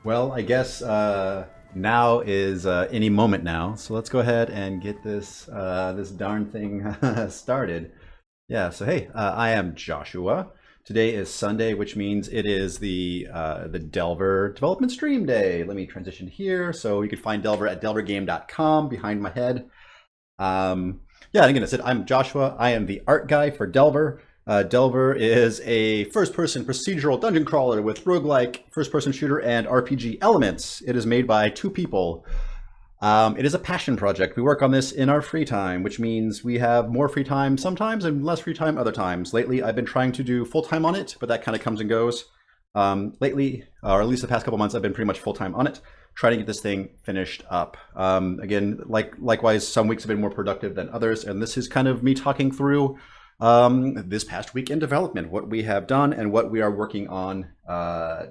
Well, I guess now is any moment now. So let's go ahead and get this darn thing started. Yeah. So hey, I am Joshua. Today is Sunday, which means it is the Delver Development Stream Day. Let me transition here, so you can find Delver at delvergame.com behind my head. Yeah, and again, I said I'm Joshua. I am the art guy for Delver. Delver is a first-person procedural dungeon crawler with roguelike first-person shooter and RPG elements. It is made by two people. It is a passion project. We work on this in our free time, which means we have more free time sometimes and less free time other times. Lately, I've been trying to do full-time on it, but that kind of comes and goes. Lately, or at least the past couple months, I've been pretty much full-time on it, trying to get this thing finished up. Again, likewise, some weeks have been more productive than others, and this is kind of me talking through this past week in development, what we have done and what we are working on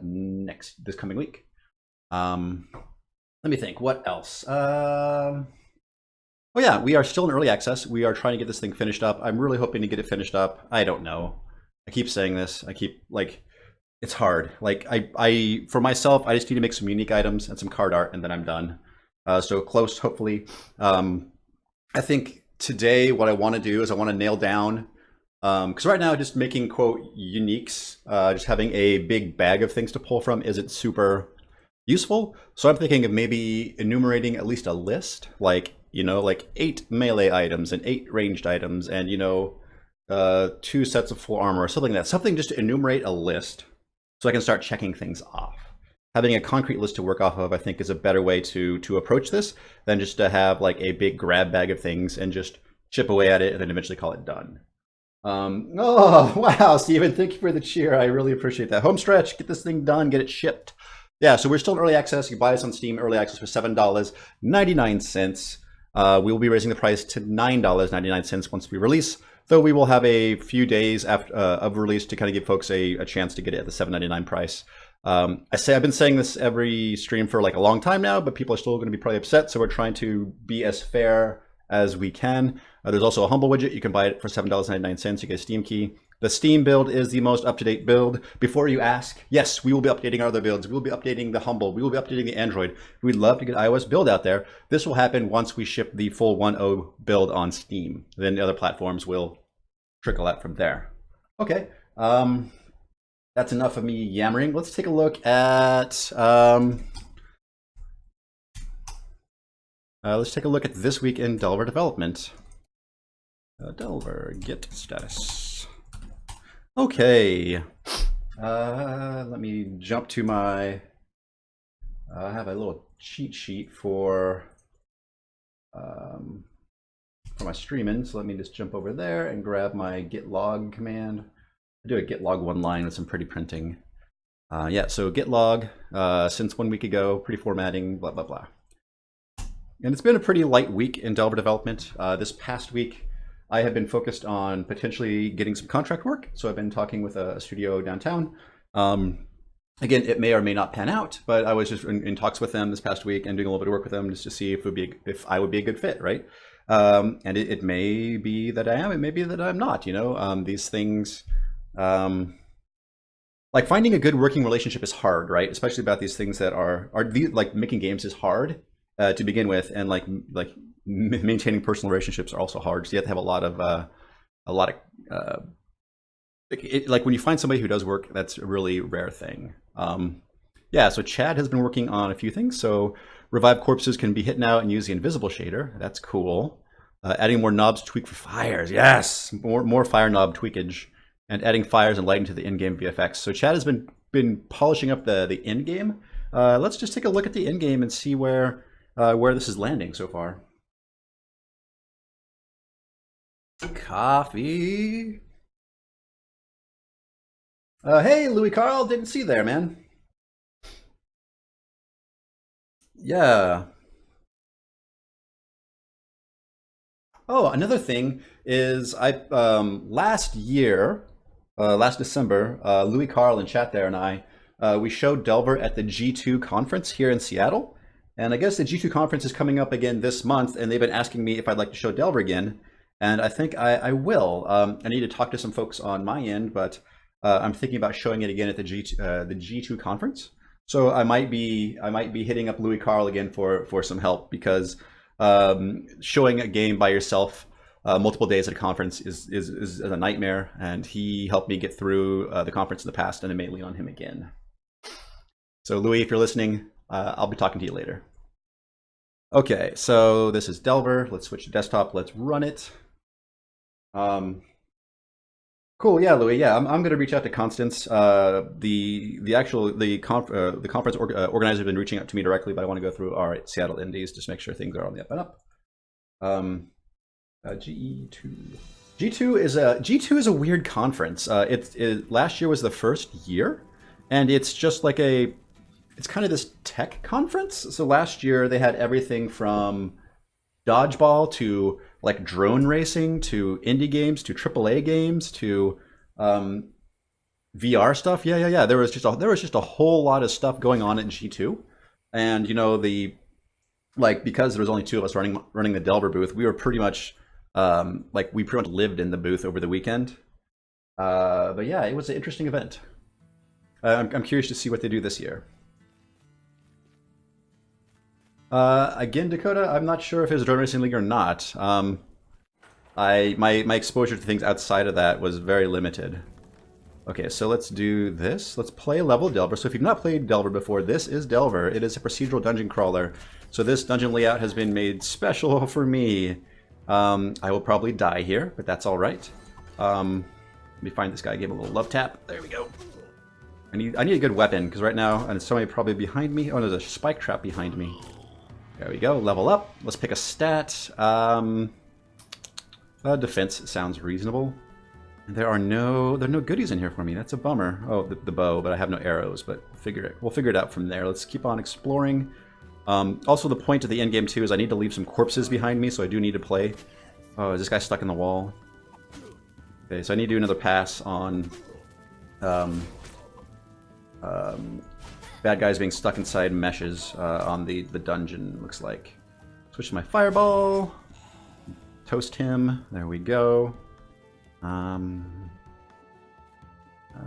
this coming week. Let me think, what else? Oh yeah, we are still in early access. We are trying to get this thing finished up. I'm really hoping to get it finished up. I don't know. I keep saying this. I keep it's hard. I for myself, I just need to make some unique items and some card art, and then I'm done. So close, hopefully. I think today what I want to do is I want to nail down, because right now just making quote uniques, just having a big bag of things to pull from isn't super useful. So I'm thinking of maybe enumerating at least a list, like 8 melee items and 8 ranged items, and 2 sets of full armor or something like that. Something just to enumerate a list, so I can start checking things off. Having a concrete list to work off of, I think, is a better way to approach this than just to have like a big grab bag of things and just chip away at it and then eventually call it done. Oh wow, Steven, thank you for the cheer. I really appreciate that. Home stretch, get this thing done, get it shipped. Yeah, so we're still in early access. You can buy us on Steam, early access for $7.99. We will be raising the price to $9.99 once we release, though we will have a few days after of release to kind of give folks a chance to get it at the $7.99 price. I've been saying this every stream for like a long time now, but people are still going to be probably upset, so we're trying to be as fair as we can. There's also a Humble widget. You can buy it for $7.99. You get a Steam key. The Steam build is the most up-to-date build. Before you ask, yes, we will be updating our other builds. We will be updating the Humble. We will be updating the Android. We'd love to get iOS build out there. This will happen once we ship the full 1.0 build on Steam. Then the other platforms will trickle out from there. Okay, that's enough of me yammering. Let's take a look at this week in Delver development. Delver get status. Okay, let me jump to my, I have a little cheat sheet for my streaming, so let me just jump over there and grab my git log command. I do a git log one line with some pretty printing. Yeah, so git log, since 1 week ago, pretty formatting, blah, blah, blah. And it's been a pretty light week in Delver development. This past week, I have been focused on potentially getting some contract work. So I've been talking with a studio downtown. Again, it may or may not pan out, but I was just in talks with them this past week and doing a little bit of work with them just to see if I would be a good fit, right? And it may be that I am, it may be that I'm not, these things, like finding a good working relationship is hard, right? Especially about these things that are like making games is hard to begin with, and like maintaining personal relationships are also hard. So you have to have a lot of like when you find somebody who does work, that's a really rare thing. Yeah, so Chad has been working on a few things. So revived corpses can be hit now and use the invisible shader. That's cool. Adding more knobs to tweak for fires. Yes, more fire knob tweakage, and adding fires and lighting to the in-game VFX. So Chad has been polishing up the in-game. Let's just take a look at the in-game and see where this is landing so far. Coffee. Hey, Louis Carl, didn't see you there, man. Yeah. Oh, another thing is last December, Louis Carl in chat there and I, we showed Delver at the G2 conference here in Seattle. And I guess the G2 conference is coming up again this month, and they've been asking me if I'd like to show Delver again. And I think I will. I need to talk to some folks on my end, but I'm thinking about showing it again at the G2 conference. So I might be hitting up Louis Carl again for some help because showing a game by yourself multiple days at a conference is a nightmare, and he helped me get through the conference in the past, and I may lean on him again. So Louis, if you're listening, I'll be talking to you later. Okay, so this is Delver. Let's switch to desktop. Let's run it. Cool, yeah, Louis. Yeah, I'm going to reach out to Constance. The conference organizer has been reaching out to me directly, but I want to go through our Seattle Indies just make sure things are on the up and up. GE2. G2 is a weird conference. Last year was the first year, and it's just like it's kind of this tech conference. So last year they had everything from dodgeball to like drone racing to indie games to AAA games to VR stuff. Yeah. There was just a whole lot of stuff going on at G2, and because there was only two of us running the Delver booth, we were pretty much we pretty much lived in the booth over the weekend. But yeah, it was an interesting event. I'm curious to see what they do this year. Again, Dakota, I'm not sure if it was a drone racing league or not. My exposure to things outside of that was very limited. Okay, so let's do this. Let's play level Delver. So if you've not played Delver before, this is Delver. It is a procedural dungeon crawler. So this dungeon layout has been made special for me. I will probably die here, but that's all right. Let me find this guy. Give him a little love tap. There we go. I need a good weapon because right now, and somebody probably behind me. Oh, there's a spike trap behind me. There we go. Level up. Let's pick a stat. Defense sounds reasonable. There are no goodies in here for me. That's a bummer. Oh, the bow, but I have no arrows. But we'll figure it out from there. Let's keep on exploring. Also, the point of the end game too is I need to leave some corpses behind me, so I do need to play. Oh, is this guy stuck in the wall? Okay, so I need to do another pass on bad guys being stuck inside meshes on the dungeon, looks like. Switch to my fireball. Toast him. There we go. I'm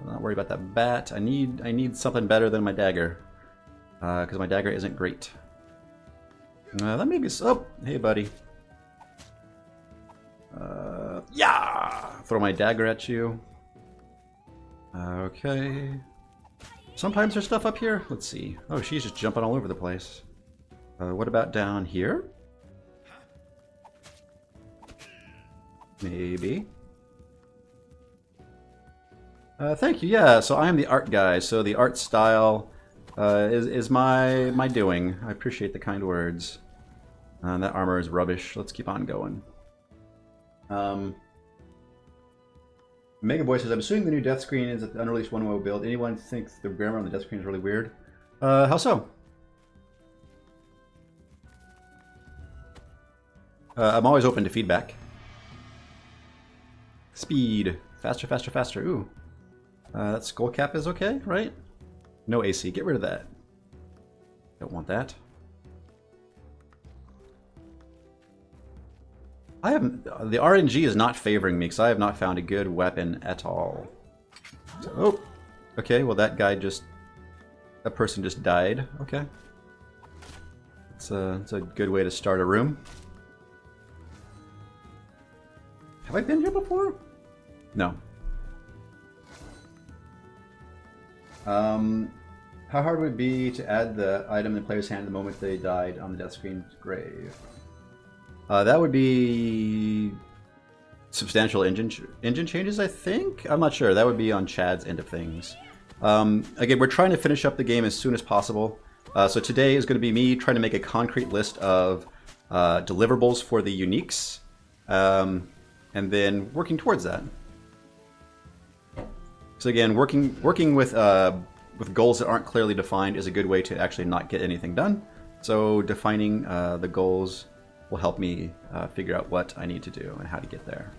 not worried about that bat. I need something better than my dagger. Because my dagger isn't great. That may be... Oh, hey, buddy. Yeah! Throw my dagger at you. Okay. Sometimes there's stuff up here. Let's see. Oh, she's just jumping all over the place. What about down here? Maybe. Thank you. Yeah, so I am the art guy. So the art style is my doing. I appreciate the kind words. That armor is rubbish. Let's keep on going. Mega Boy says, I'm assuming the new death screen is an unreleased 1.0 build. Anyone thinks the grammar on the death screen is really weird? How so? I'm always open to feedback. Speed. Faster, faster, faster. Ooh. That skull cap is okay, right? No AC. Get rid of that. Don't want that. The RNG is not favoring me because I have not found a good weapon at all. So, oh, okay. Well, that person just died. Okay, it's a good way to start a room. Have I been here before? No. How hard would it be to add the item in the player's hand the moment they died on the death screen's grave? That would be substantial engine changes, I think? I'm not sure. That would be on Chad's end of things. Again, we're trying to finish up the game as soon as possible. So today is going to be me trying to make a concrete list of deliverables for the uniques, and then working towards that. So again, working with goals that aren't clearly defined is a good way to actually not get anything done. So defining the goals will help me figure out what I need to do and how to get there.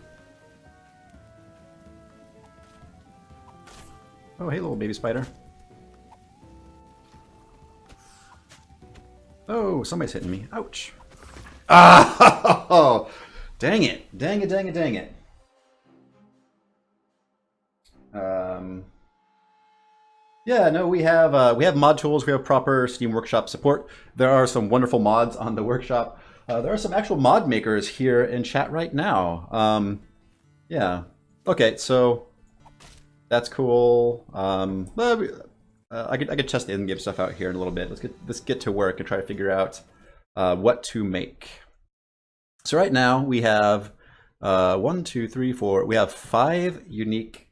Oh, hey, little baby spider. Oh, somebody's hitting me. Ouch. Ah! Oh, dang it. Dang it, dang it, dang it. Yeah, no, we have mod tools. We have proper Steam Workshop support. There are some wonderful mods on the workshop. There are some actual mod makers here in chat right now. Yeah. Okay, so that's cool. I could test the in-game stuff out here in a little bit. Let's get to work and try to figure out what to make. So right now we have one, two, three, four. We have 5 unique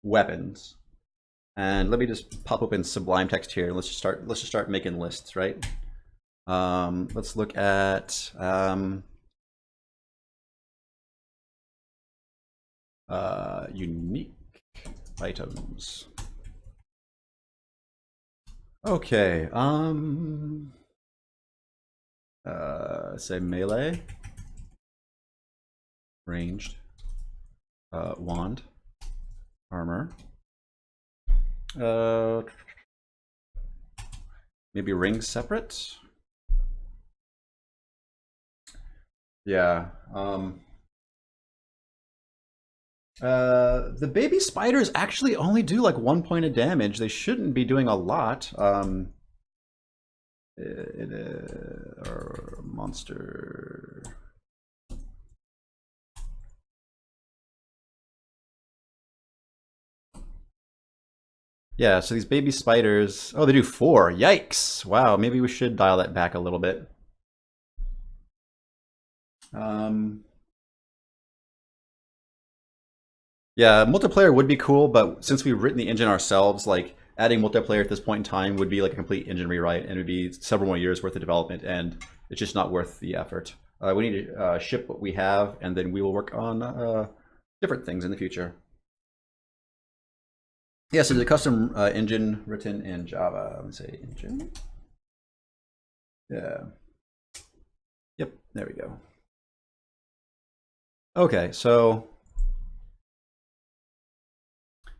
weapons. And let me just pop open Sublime Text here. Let's just start making lists, right? Let's look at unique items. Okay. Say melee, ranged, wand, armor. Maybe rings separate. Yeah. The baby spiders actually only do like 1 point of damage. They shouldn't be doing a lot. Or monster. Yeah, so these baby spiders. Oh, they do 4. Yikes! Wow, maybe we should dial that back a little bit. Yeah, multiplayer would be cool, but since we've written the engine ourselves, like adding multiplayer at this point in time would be like a complete engine rewrite, and it would be several more years worth of development, and it's just not worth the effort. We need to ship what we have, and then we will work on different things in the future. Yeah, so the custom engine written in Java. I'm gonna say engine. Yeah. Yep. There we go. Okay, so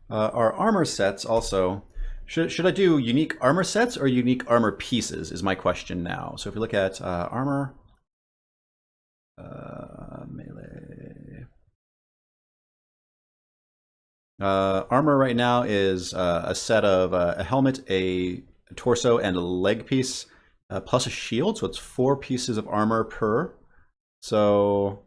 our armor sets also. Should I do unique armor sets or unique armor pieces is my question now. So if we look at armor, melee. Armor right now is a set of a helmet, a torso, and a leg piece, plus a shield. So it's 4 pieces of armor per. So,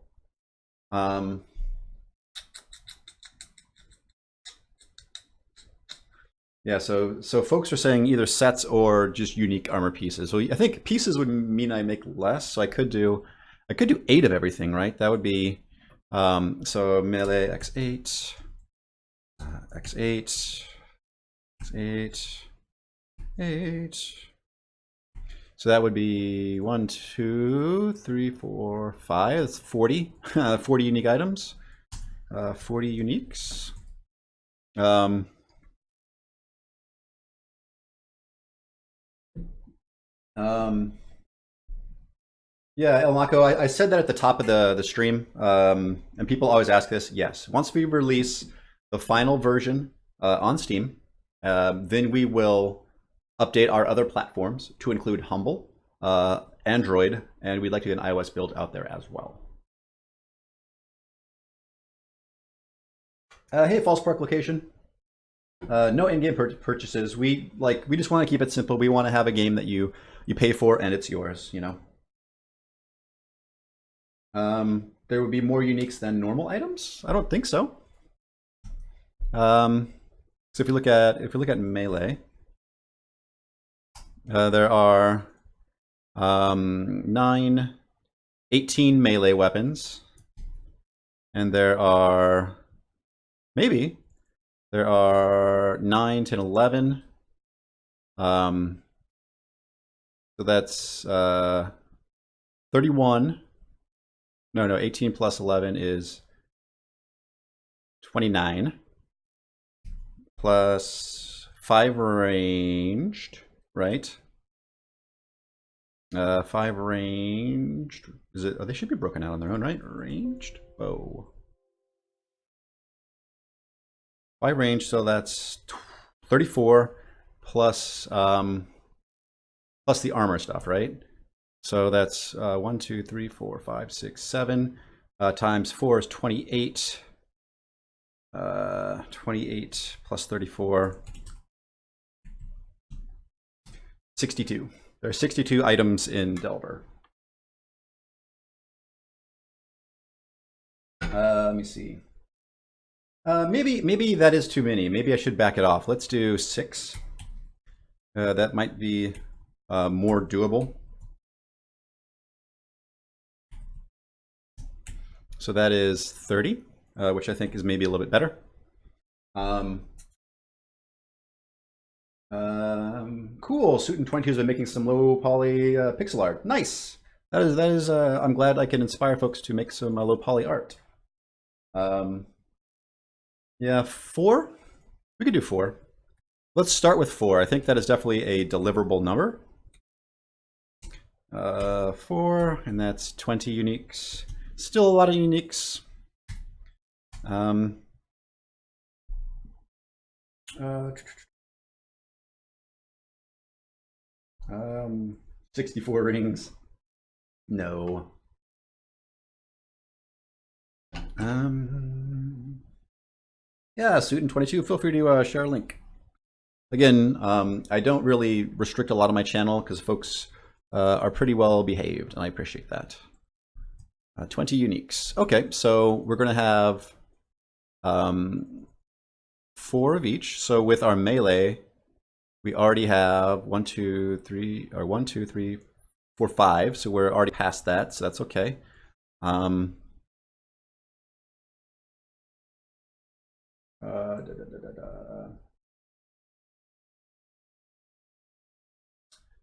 yeah. So folks are saying either sets or just unique armor pieces. So I think pieces would mean I make less. So I could do 8 of everything, right? That would be so melee x8. X8, X8, 8. So that would be 1, 2, 3, 4, 5. That's 40. 40 unique items. 40 uniques. Um, um, yeah, El Naco, I said that at the top of the stream, and people always ask this. Yes, once we release the final version on Steam, then we will update our other platforms to include Humble, Android, and we'd like to get an iOS build out there as well. Hey, False Park location. No in-game purchases. We just want to keep it simple. We want to have a game that you pay for and it's yours. There would be more uniques than normal items. I don't think so. So if you look at melee, there are 18 melee weapons, and there are 9, 10, 11. So that's 31. No, 18 plus 11 is 29. Plus 5 ranged, right? 5 ranged. Is it? Oh, they should be broken out on their own, right? Ranged bow. 5 range, so that's 34 plus plus the armor stuff, right? So that's 1, 2, 3, 4, 5, 6, 7 times 4 is 28. 28 plus 34. 62. There are 62 items in Delver. Let me see. Maybe that is too many. Maybe I should back it off. Let's do 6. That might be more doable. So that is 30, which I think is maybe a little bit better. Cool. Suitin22's been making some low poly pixel art. Nice. That is. I'm glad I can inspire folks to make some low poly art. Yeah, 4. We could do 4. Let's start with 4. I think that is definitely a deliverable number. 4, and that's 20 uniques. Still a lot of uniques. 64 rings. No. Yeah, Suitin22, feel free to share a link. Again, I don't really restrict a lot of my channel because folks are pretty well behaved, and I appreciate that. 20 uniques. Okay, so we're going to have 4 of each. So with our melee, we already have 1, 2, 3, or 1, 2, 3, 4, 5. So we're already past that, so that's okay.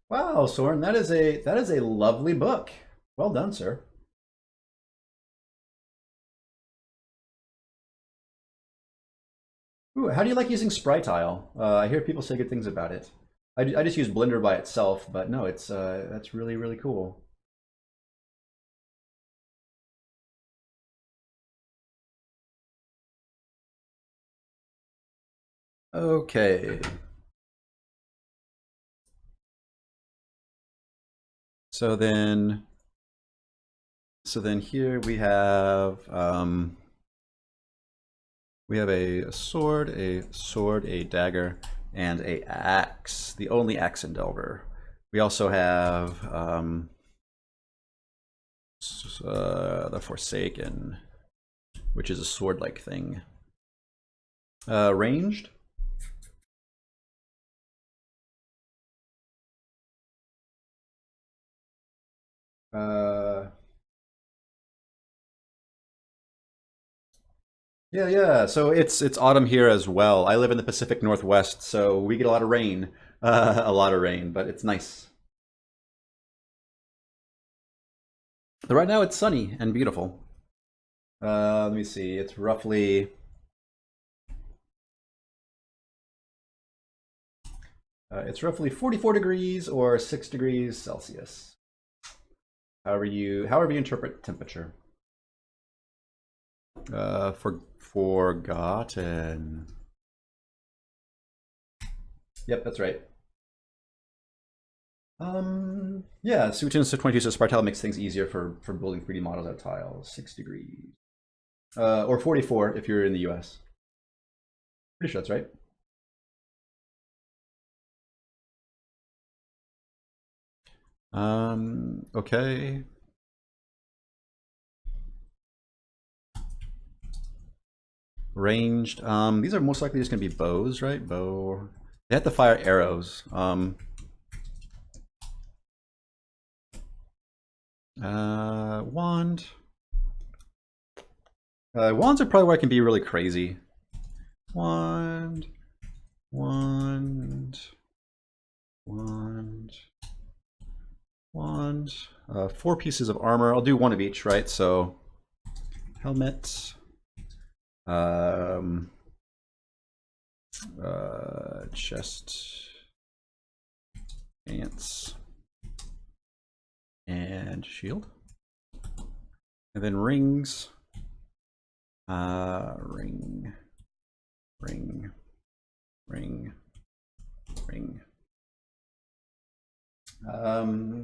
Wow, Soren, that is a lovely book. Well done, sir. Ooh, how do you like using Sprytile? I hear people say good things about it. I just use Blender by itself, but no, it's that's really, really cool. Okay. So then here we have a sword, a dagger, and a axe. The only axe in Delver. We also have the Forsaken, which is a sword-like thing. Ranged. Yeah. So it's autumn here as well. I live in the Pacific Northwest, so we get a lot of rain, but it's nice. But right now it's sunny and beautiful. Let me see. It's roughly 44 degrees or 6 degrees Celsius. However you interpret temperature. Forgotten. Yep, that's right. Yeah, Suitin22 says Sprytile makes things easier for building 3D models out of tiles. 6 degrees. Or 44 if you're in the US. Pretty sure that's right. Okay. Ranged. These are most likely just gonna be bows, right? Bow. They have to fire arrows. Wand. Wands are probably where I can be really crazy. Wand. 4 pieces of armor. I'll do 1 of each, right? So helmet. Chest. Pants. And shield. And then rings. Ring.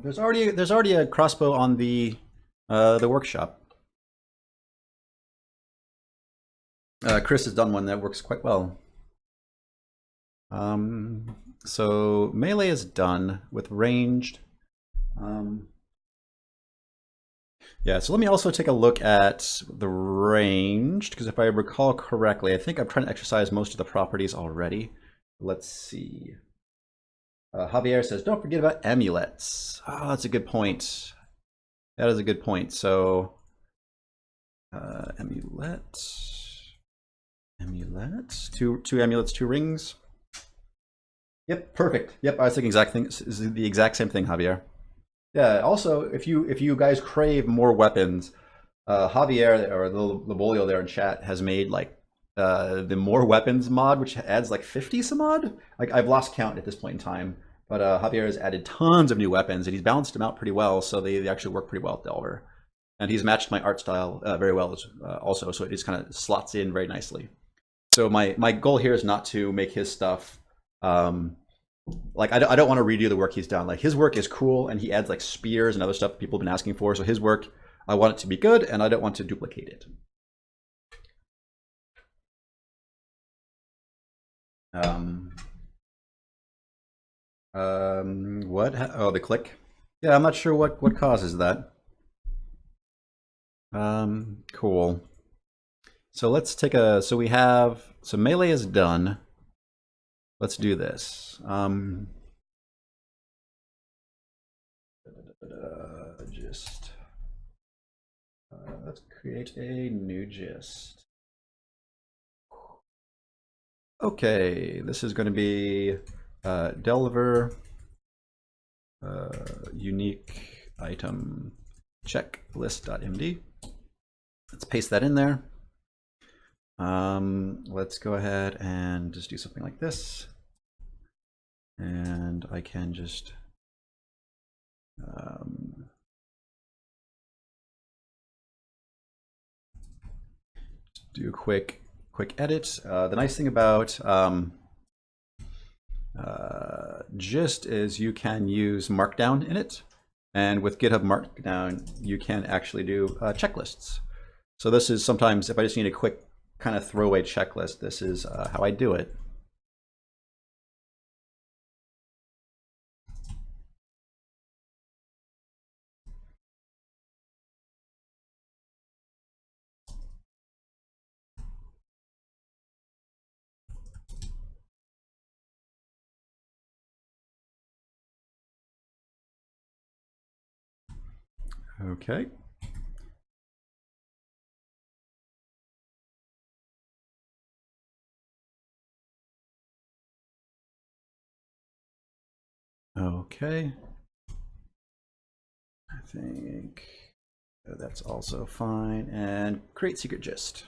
There's already a crossbow on the workshop. Chris has done one that works quite well. So melee is done with ranged. Yeah, so let me also take a look at the ranged, because if I recall correctly, I think I'm trying to exercise most of the properties already. Let's see. Javier says, don't forget about amulets. Oh, that's a good point. That is a good point. So, amulet, two amulets, 2 rings. Yep, perfect. Yep, I was thinking is the exact same thing, Javier. Yeah. Also, if you guys crave more weapons, Javier or the Labolio there in chat has made like the more weapons mod, which adds like 50 some odd. Like I've lost count at this point in time, but Javier has added tons of new weapons and he's balanced them out pretty well, so they actually work pretty well with Delver. And he's matched my art style very well also, so it just kind of slots in very nicely. So my goal here is not to make his stuff like I don't want to redo the work he's done. Like his work is cool and he adds like spears and other stuff people have been asking for. So his work, I want it to be good and I don't want to duplicate it. What? Oh, the click. Yeah, I'm not sure what causes that. Cool. So let's take a. So we have. So melee is done. Let's do this. Gist. Let's create a new gist. Okay, this is going to be Delver unique item checklist.md. Let's paste that in there. Let's go ahead and just do something like this. And I can just do a quick edit. The nice thing about Gist is you can use Markdown in it, and with GitHub Markdown you can actually do checklists. So this is sometimes if I just need a quick kind of throwaway checklist, this is how I do it. Okay. Okay. I think that's also fine. And create secret gist.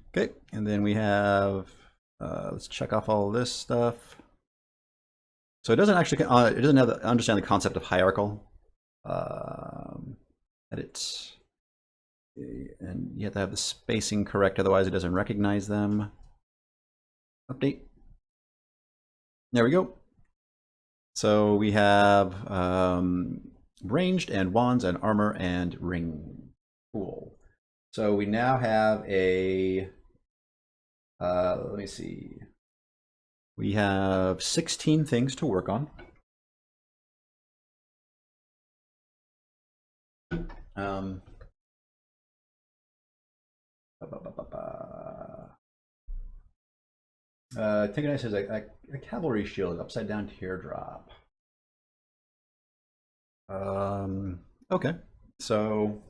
Okay, and then we have, let's check off all this stuff. So it doesn't actually, it doesn't understand the concept of hierarchical. Edit. And you have to have the spacing correct, otherwise it doesn't recognize them. Update. There we go. So we have ranged and wands and armor and ring. Cool. So we now have a, let me see. We have 16 things to work on. Tinkernice says a cavalry shield, upside down teardrop. Okay, so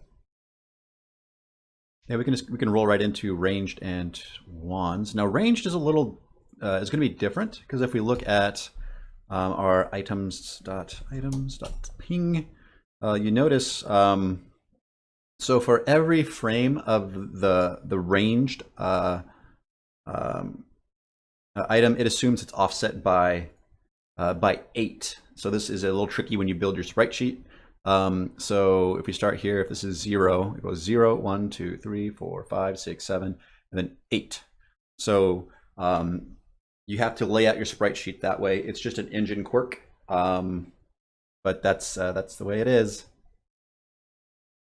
yeah, we can roll right into ranged and wands. Now ranged is a little is going to be different because if we look at our items.ping, you notice so for every frame of the ranged item, it assumes it's offset by 8. So this is a little tricky when you build your sprite sheet. So if we start here, if this is 0, it goes 0, 1, 2, 3, 4, 5, 6, 7, and then 8. So you have to lay out your sprite sheet that way. It's just an engine quirk, but that's the way it is.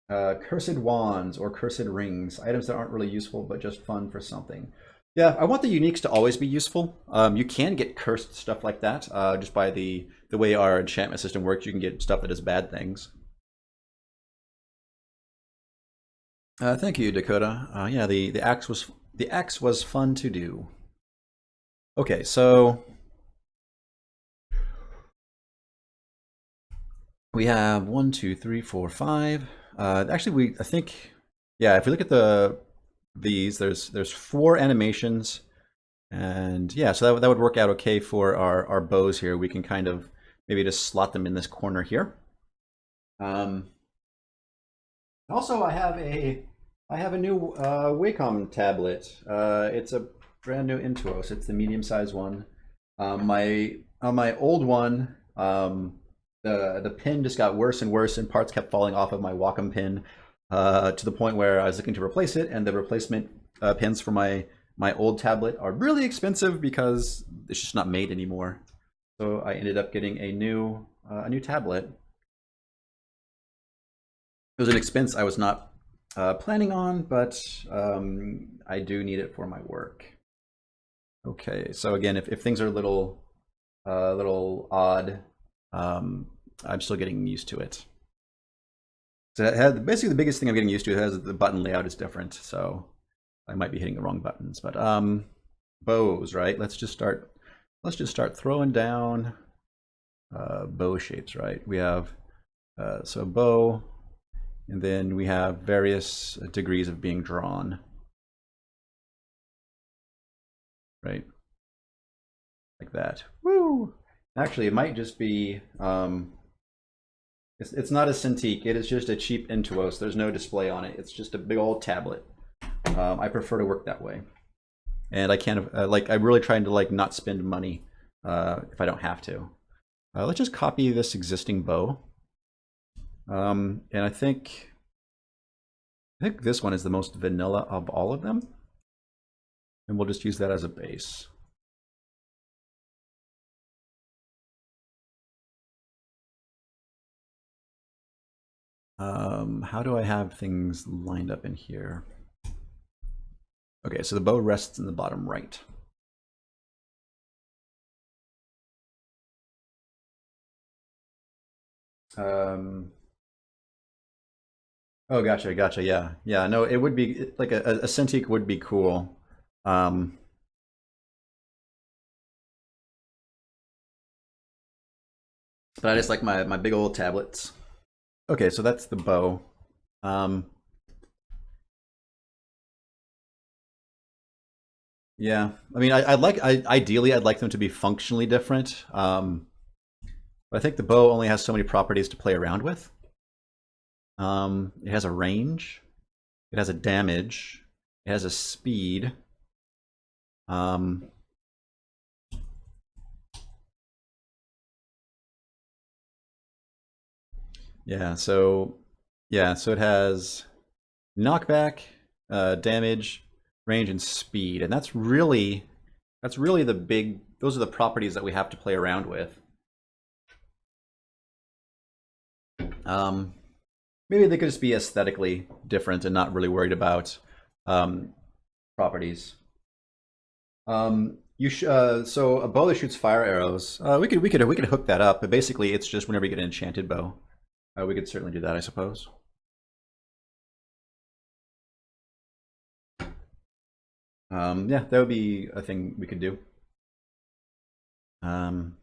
Cursed wands or cursed rings, items that aren't really useful but just fun for something. Yeah, I want the uniques to always be useful. You can get cursed stuff like that just by the way our enchantment system works. You can get stuff that does bad things. Thank you, Dakota. Yeah, the axe was fun to do. Okay, so we have 1, 2, 3, 4, 5. Actually, I think, yeah. If we look at these, there's 4 animations, and yeah, so that would work out okay for our bows here. We can kind of maybe just slot them in this corner here. Also, I have a new Wacom tablet. It's a brand new Intuos. It's the medium-sized one. My on my old one, the pin just got worse and worse, and parts kept falling off of my Wacom pin to the point where I was looking to replace it, and the replacement pins for my old tablet are really expensive because it's just not made anymore. So I ended up getting a new tablet. It was an expense I was not planning on, but I do need it for my work. Okay, so again, if things are a little odd, I'm still getting used to it. So it has, basically the biggest thing I'm getting used to is the button layout is different, so I might be hitting the wrong buttons. But bows, right? Let's just start throwing down bow shapes, right? We have so bow, and then we have various degrees of being drawn, right? Like that. Woo! Actually, it might just be it's not a Cintiq. It is just a cheap Intuos. There's no display on it. It's just a big old tablet. I prefer to work that way, and I can't like I'm really trying to like not spend money if I don't have to. Let's just copy this existing bow, and I think this one is the most vanilla of all of them, and we'll just use that as a base. How do I have things lined up in here? Okay, so the bow rests in the bottom right. Oh, gotcha. Yeah. No, it would be like a Cintiq would be cool. Um, but I just like my big old tablets. Okay, so that's the bow. Um, yeah, I mean, ideally I'd like them to be functionally different. But I think the bow only has so many properties to play around with. It has a range, it has a damage, it has a speed. Um, yeah, so so it has knockback, damage, range, and speed, and that's really the big. Those are the properties that we have to play around with. Maybe they could just be aesthetically different and not really worried about properties. So a bow that shoots fire arrows. We could hook that up, but basically it's just whenever you get an enchanted bow. We could certainly do that, I suppose. Yeah, that would be a thing we could do. Um,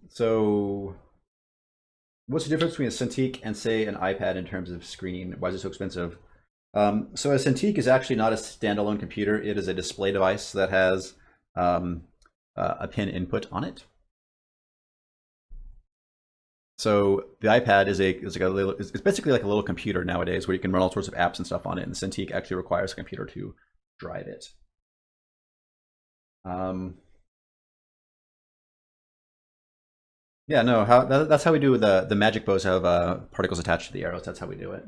so what's the difference between a Cintiq and say an iPad in terms of screen? Why is it so expensive? So a Cintiq is actually not a standalone computer. It is a display device that has a pin input on it. So the iPad is like a little, it's basically like a little computer nowadays where you can run all sorts of apps and stuff on it. And the Cintiq actually requires a computer to drive it. Um, yeah, no, that's how we do the magic bows have particles attached to the arrows. That's how we do it.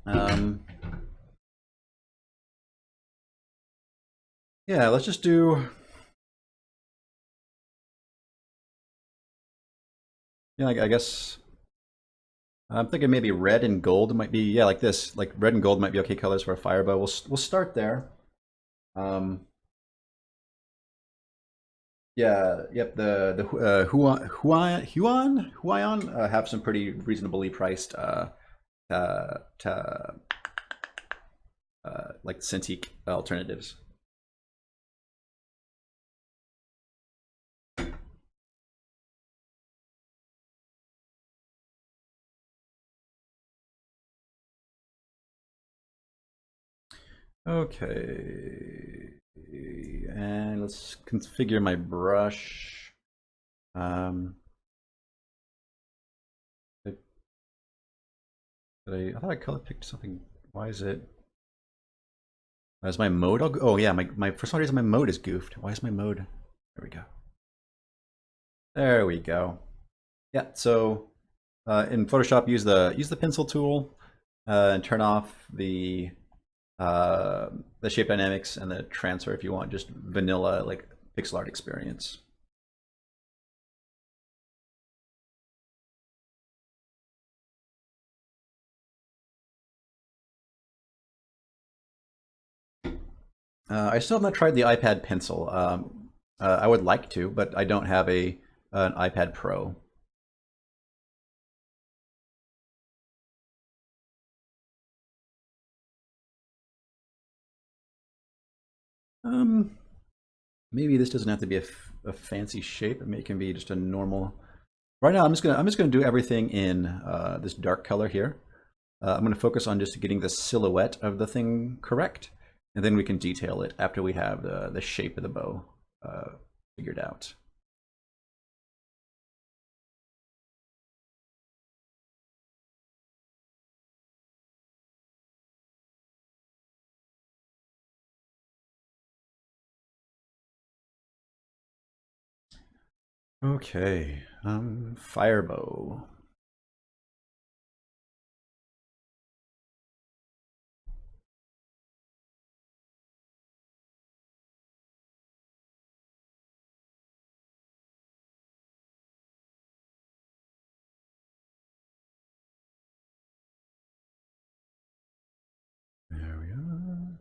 Um, yeah, let's just do Yeah, I guess I'm thinking maybe red and gold might be, yeah, like this. Like red and gold might be okay colors for a fire bow. We'll start there. Um, yeah, yep. The Huion have some pretty reasonably priced like Cintiq alternatives. Okay, and let's configure my brush. Um, did I thought I color picked something. Why is it? Is my mode? Oh yeah, my for some reason my mode is goofed. Why is my mode? There we go. There we go. Yeah. So in Photoshop, use the pencil tool and turn off the shape dynamics and the transfer if you want just vanilla like pixel art experience. I still have not tried the iPad Pencil. I would like to, but I don't have an iPad Pro. Um, Maybe this doesn't have to be a fancy shape. Maybe it can be just a normal. Right now, I'm just gonna do everything in this dark color here. I'm gonna focus on just getting the silhouette of the thing correct, and then we can detail it after we have the shape of the bow figured out. Okay, firebow. There we are.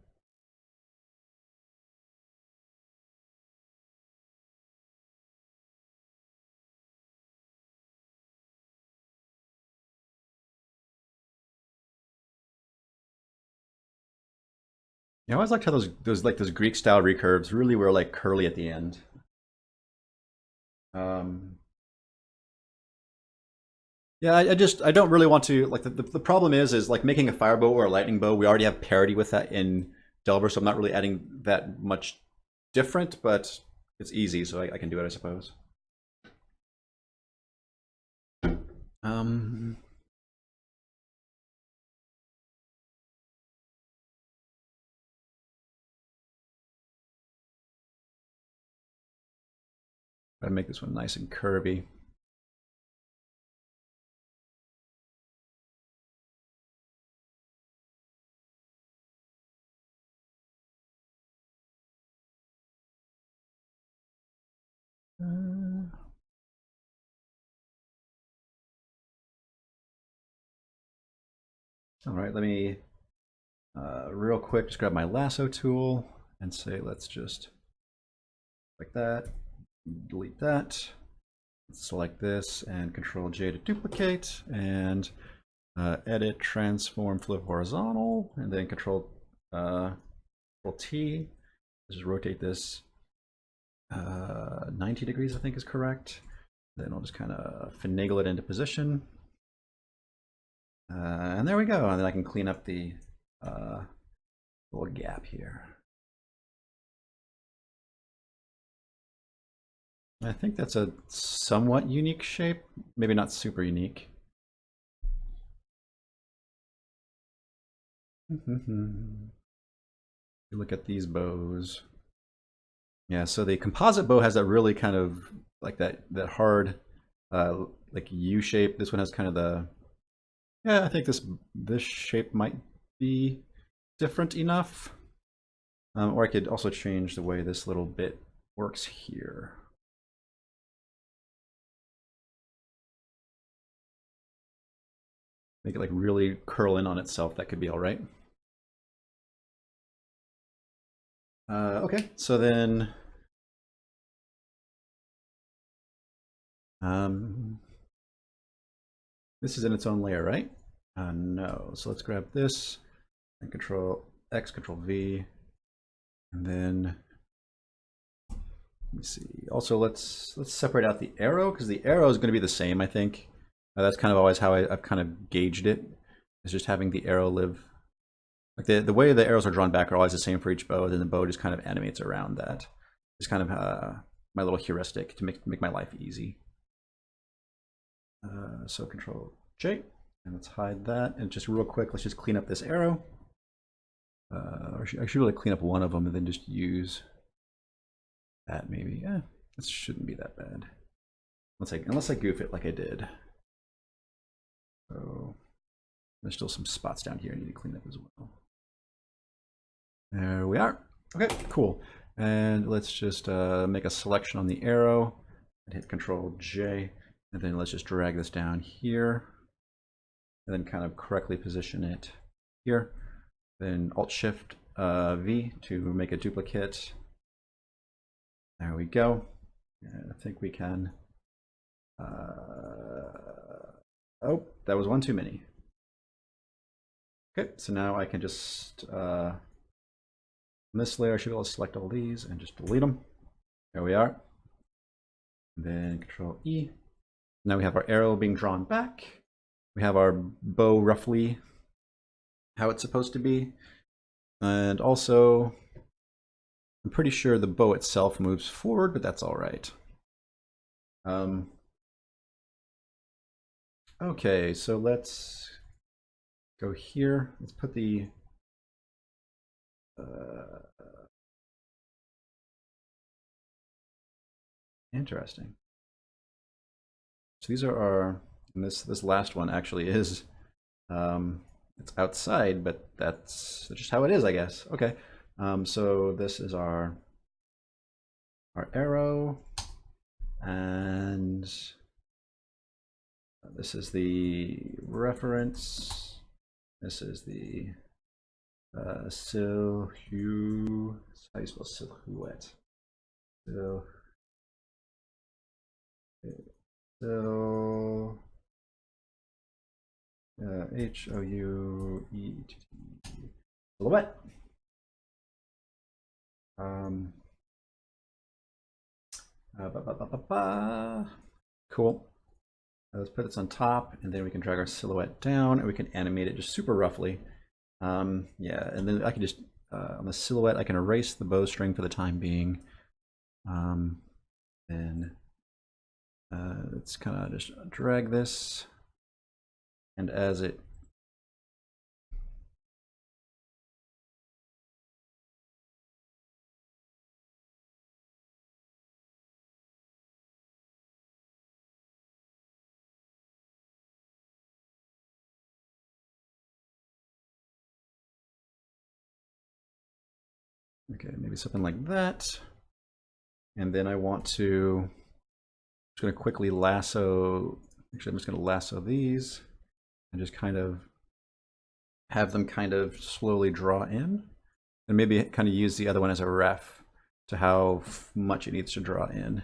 Yeah, I always liked how those Greek style recurves really were like curly at the end. Um, yeah, I don't really want to like the problem is like making a fire bow or a lightning bow. We already have parity with that in Delver, so I'm not really adding that much different, but it's easy, so I can do it, I suppose. Um, I make this one nice and curvy. Uh, all right, let me real quick just grab my lasso tool and say let's just like that, delete that, select this, and Control J to duplicate, and edit, transform, flip horizontal, and then Control T. Just rotate this 90 degrees, I think is correct. Then I'll just kind of finagle it into position. And there we go. And then I can clean up the little gap here. I think that's a somewhat unique shape, maybe not super unique. Look at these bows. Yeah, so the composite bow has that really kind of like that hard like U shape. This one has kind of the, yeah, I think this shape might be different enough. Or I could also change the way this little bit works here. make it like really curl in on itself, that could be all right. Okay, so then this is in its own layer, right? No, so let's grab this and Control X, Control V, and then let me see. Also, let's separate out the arrow, because the arrow is going to be the same, I think. That's kind of always how I've kind of gauged it, is just having the arrow live. Like the way the arrows are drawn back are always the same for each bow, then the bow just kind of animates around that. It's kind of my little heuristic to make my life easy. So Control J, and let's hide that. And just real quick, let's just clean up this arrow. I should really clean up one of them and then just use that maybe. Yeah, this shouldn't be that bad. Unless I goof it like I did. So there's still some spots down here I need to clean up as well. There we are. Okay, cool. And let's just make a selection on the arrow and hit Control J. And then let's just drag this down here. And then kind of correctly position it here. Then Alt-Shift V to make a duplicate. There we go. And I think we can. Oh, that was one too many. Okay, so now I can just, in this layer, I should be able to select all these and just delete them. There we are. And then Control E. Now we have our arrow being drawn back. We have our bow roughly how it's supposed to be. And also, I'm pretty sure the bow itself moves forward, but that's all right. Okay, so let's go here. Let's put the interesting. So these are our, and this last one actually is, it's outside, but that's just how it is, I guess. Okay, so this is our arrow, and this is the reference. This is the how do you spell silhouette? H-O-U-E-T-T, silhouette. Cool. Let's put this on top, and then we can drag our silhouette down, and we can animate it just super roughly. Yeah, and then I can just, on the silhouette, I can erase the bowstring for the time being. Then let's kind of just drag this, and as it okay, maybe something like that. And then I want to, I'm just going to quickly lasso, actually I'm just going to lasso these and just kind of have them kind of slowly draw in, and maybe kind of use the other one as a ref to how much it needs to draw in.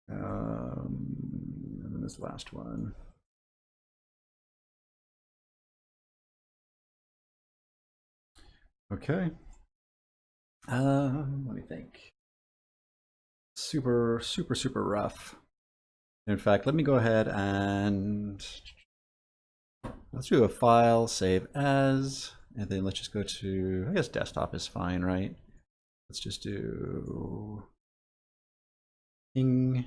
And then this last one. Okay. Let me think. Super rough. In fact, let me go ahead and let's do a file, save as, and then let's just go to, I guess desktop is fine, right? Let's just do ping,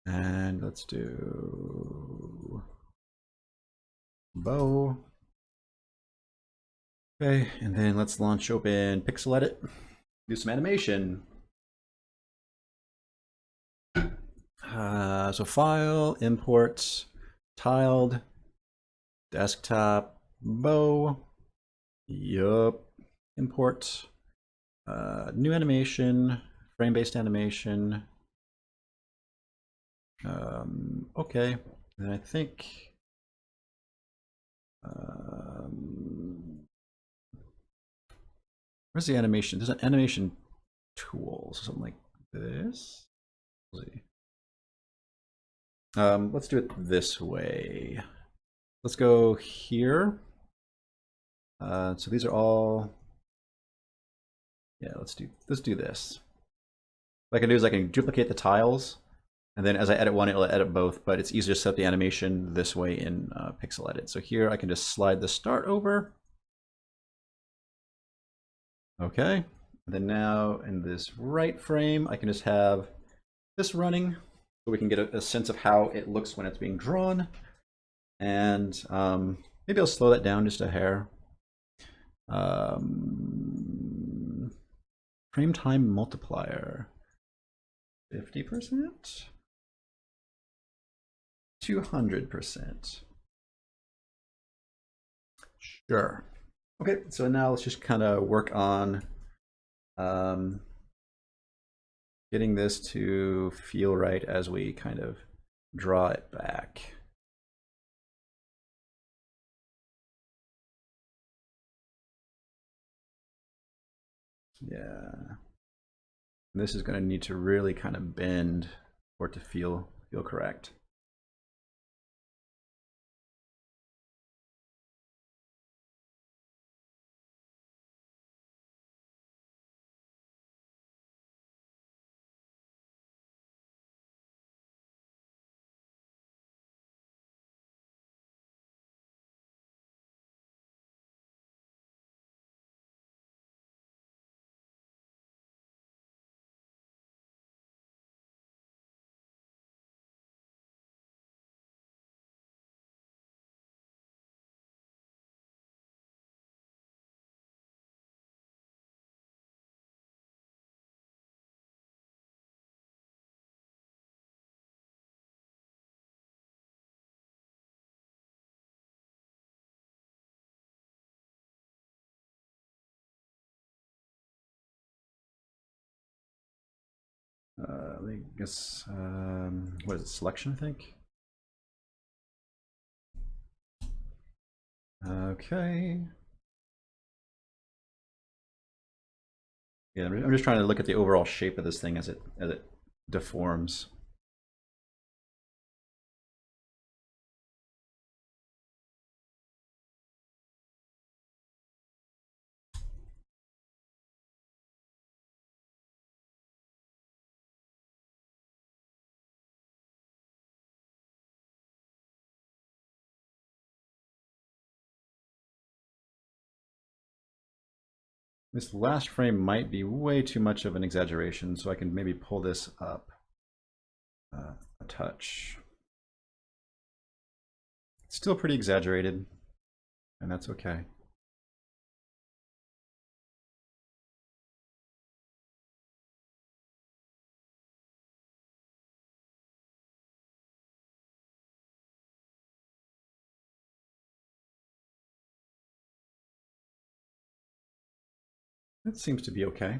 and let's do bow. Okay, and then let's launch open Pixel Edit, do some animation. So file, import, tiled, desktop, bow, yup, import. New animation, frame-based animation. Okay, and I think where's the animation? There's an animation tool, something like this. Let's see. Let's do it this way. Let's go here. So these are all. Yeah, let's do this. What I can do is I can duplicate the tiles, and then as I edit one, it'll edit both. But it's easier to set the animation this way in Pixel Edit. So here I can just slide the start over. Okay, and then now in this right frame, I can just have this running, so we can get a sense of how it looks when it's being drawn. And maybe I'll slow that down just a hair. Frame time multiplier, 50%, 200%. Sure. Okay, so now let's just kind of work on getting this to feel right as we kind of draw it back. Yeah. And this is going to need to really kind of bend for it to feel correct. I guess, what is it, selection, I think? Okay. Yeah, I'm just trying to look at the overall shape of this thing as it deforms. This last frame might be way too much of an exaggeration, so I can maybe pull this up a touch. It's still pretty exaggerated, and that's okay. That seems to be okay.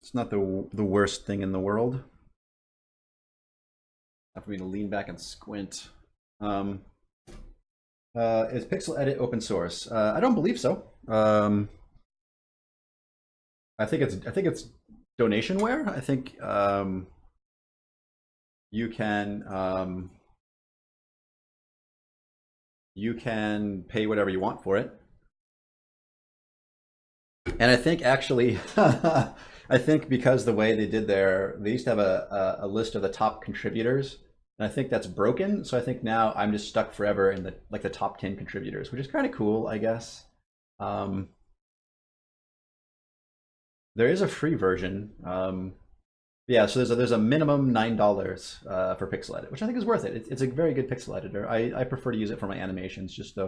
It's not the worst thing in the world. Have for me to lean back and squint. Is Pixel Edit open source? I don't believe so. I think it's donationware. I think you can pay whatever you want for it. And I think actually, I think because the way they used to have a list of the top contributors, and I think that's broken. So I think now I'm just stuck forever in the top 10 contributors, which is kind of cool, I guess. There is a free version. Yeah, so there's a minimum $9 for Pixel Edit, which I think is worth it. It's a very good pixel editor. I prefer to use it for my animations, just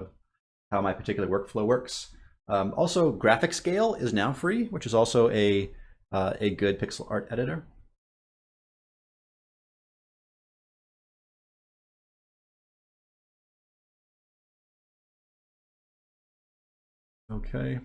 how my particular workflow works. Also, Graphic Scale is now free, which is also a good pixel art editor. Okay.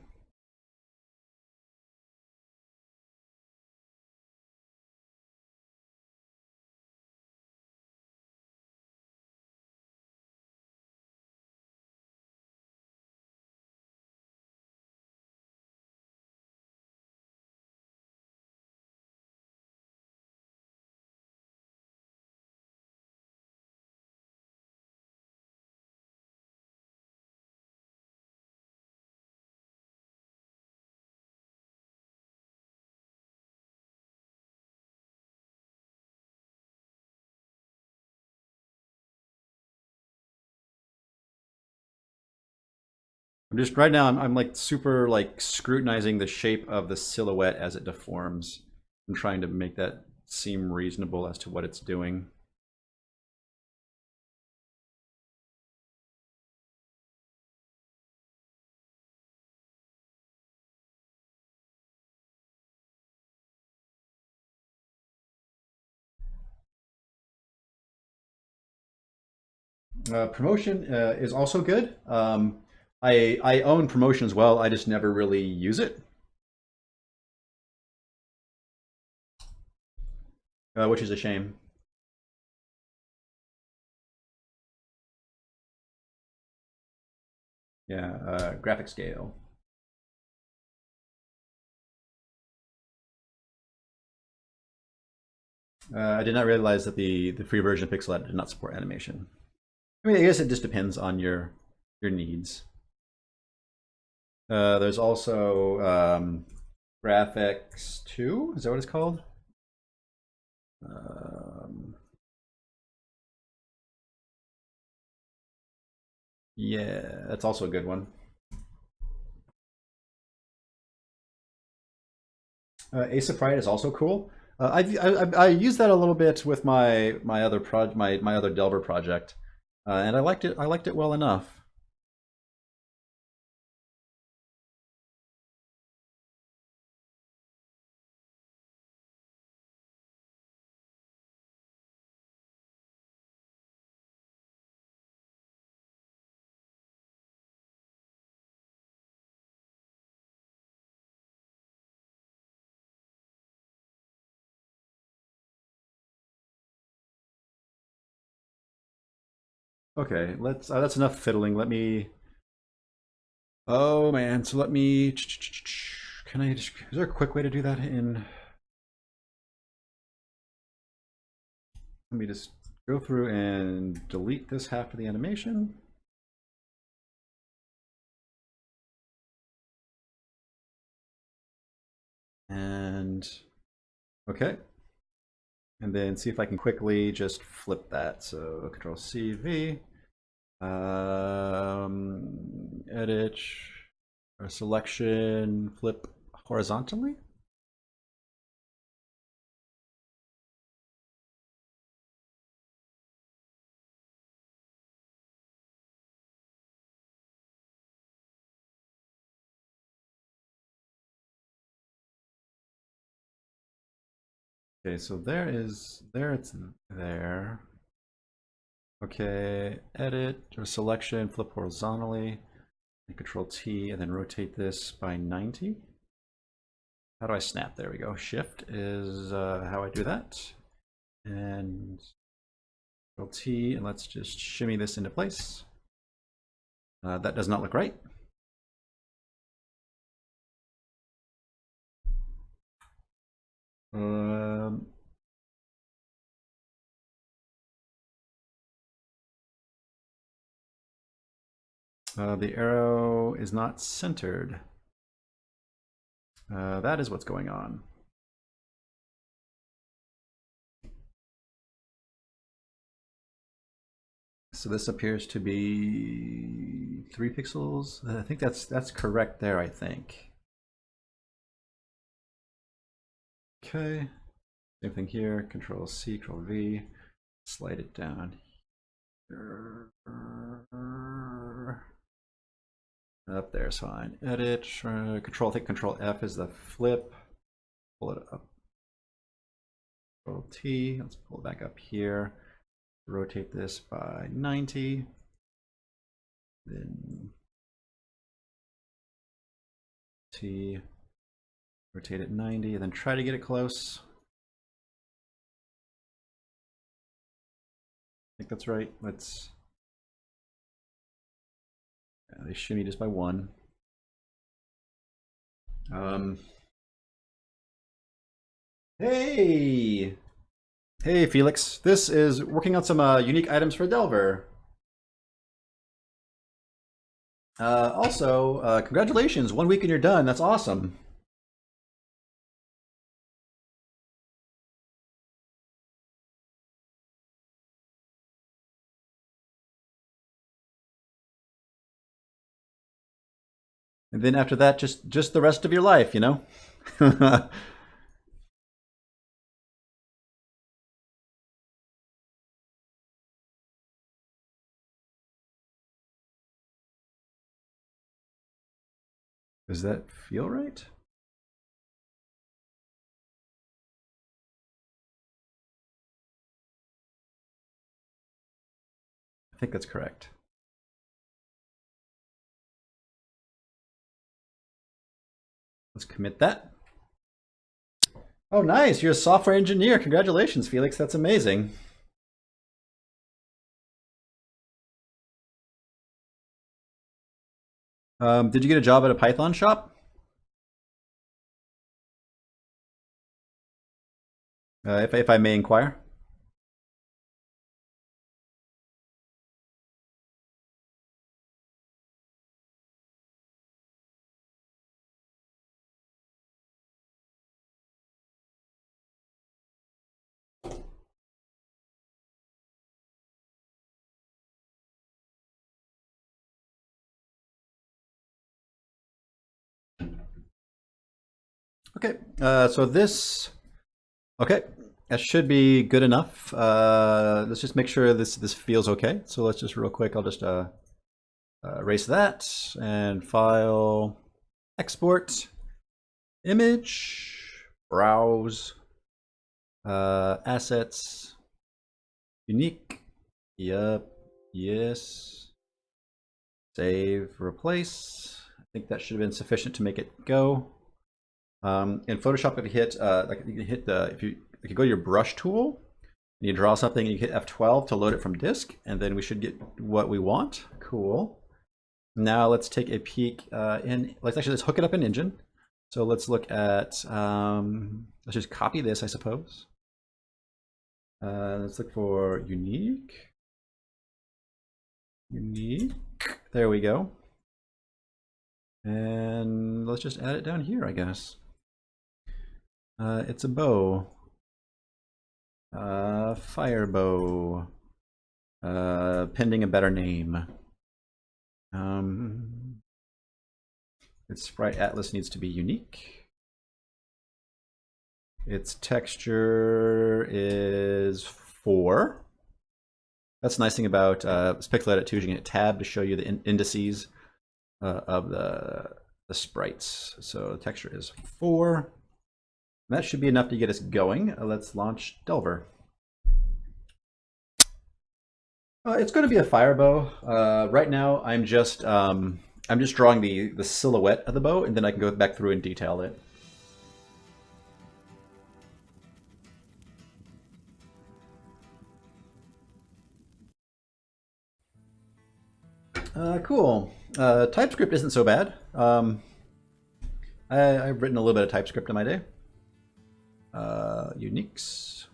I'm just right now. I'm like super like scrutinizing the shape of the silhouette as it deforms. I'm trying to make that seem reasonable as to what it's doing. Promotion is also good. I own promotion as well. I just never really use it, which is a shame. Yeah, graphic scale. I did not realize that the free version of Pixelate did not support animation. I mean, I guess it just depends on your needs. There's also Graphics 2. Is that what it's called? Um, yeah, that's also a good one. Ace of Pride is also cool. I used that a little bit with my other my other Delver project, and I liked it. I liked it well enough. Okay, let's. That's enough fiddling. Let me. Oh man, so let me. Can I just? Is there a quick way to do that in? Let me just go through and delete this half of the animation. And okay. And then see if I can quickly just flip that. So Control C, V, edit, or selection, flip horizontally. Okay, so there it's there. Okay, edit or selection, flip horizontally, and Control T, and then rotate this by 90. How do I snap? There we go. Shift is how I do that. And Control T, and let's just shimmy this into place. That does not look right. Um, the arrow is not centered. That is what's going on. So this appears to be 3 pixels. I think that's correct there, I think. Okay. Same thing here. Control C, Control V. Slide it down here. Up there is fine. Edit. Control. I think Control F is the flip. Pull it up. Control T. Let's pull it back up here. Rotate this by 90. Then T. Rotate it 90, and then try to get it close. I think that's right. Let's. Yeah, they shimmy just by 1. Hey! Hey, Felix. This is working on some unique items for Delver. Also, congratulations. 1 week and you're done. That's awesome. And then after that, just the rest of your life, you know? Does that feel right? I think that's correct. Let's commit that. Oh, nice. You're a software engineer. Congratulations, Felix. That's amazing. Did you get a job at a Python shop? If I may inquire. Okay. So this. Okay. That should be good enough. Let's just make sure this feels okay. So let's just real quick. I'll just erase that and file, export, image, browse, assets, unique. Yep. Yes. Save, replace. I think that should have been sufficient to make it go. In Photoshop, if you hit like you can hit the if you go to your brush tool and you draw something, and you hit F12 to load it from disk, and then we should get what we want. Cool. Now let's take a peek let's hook it up in Engine. So let's look at let's just copy this, I suppose. Let's look for unique. Unique. There we go. And let's just add it down here, I guess. It's a bow. Fire bow. Pending a better name. Its sprite atlas needs to be unique. Its texture is 4. That's the nice thing about Pixel Edit 2 is you can hit tab to show you the indices of the sprites. So the texture is 4. That should be enough to get us going. Let's launch Delver. It's going to be a fire bow. Right now, I'm just drawing the silhouette of the bow, and then I can go back through and detail it. Cool. TypeScript isn't so bad. I've written a little bit of TypeScript in my day. Uniques.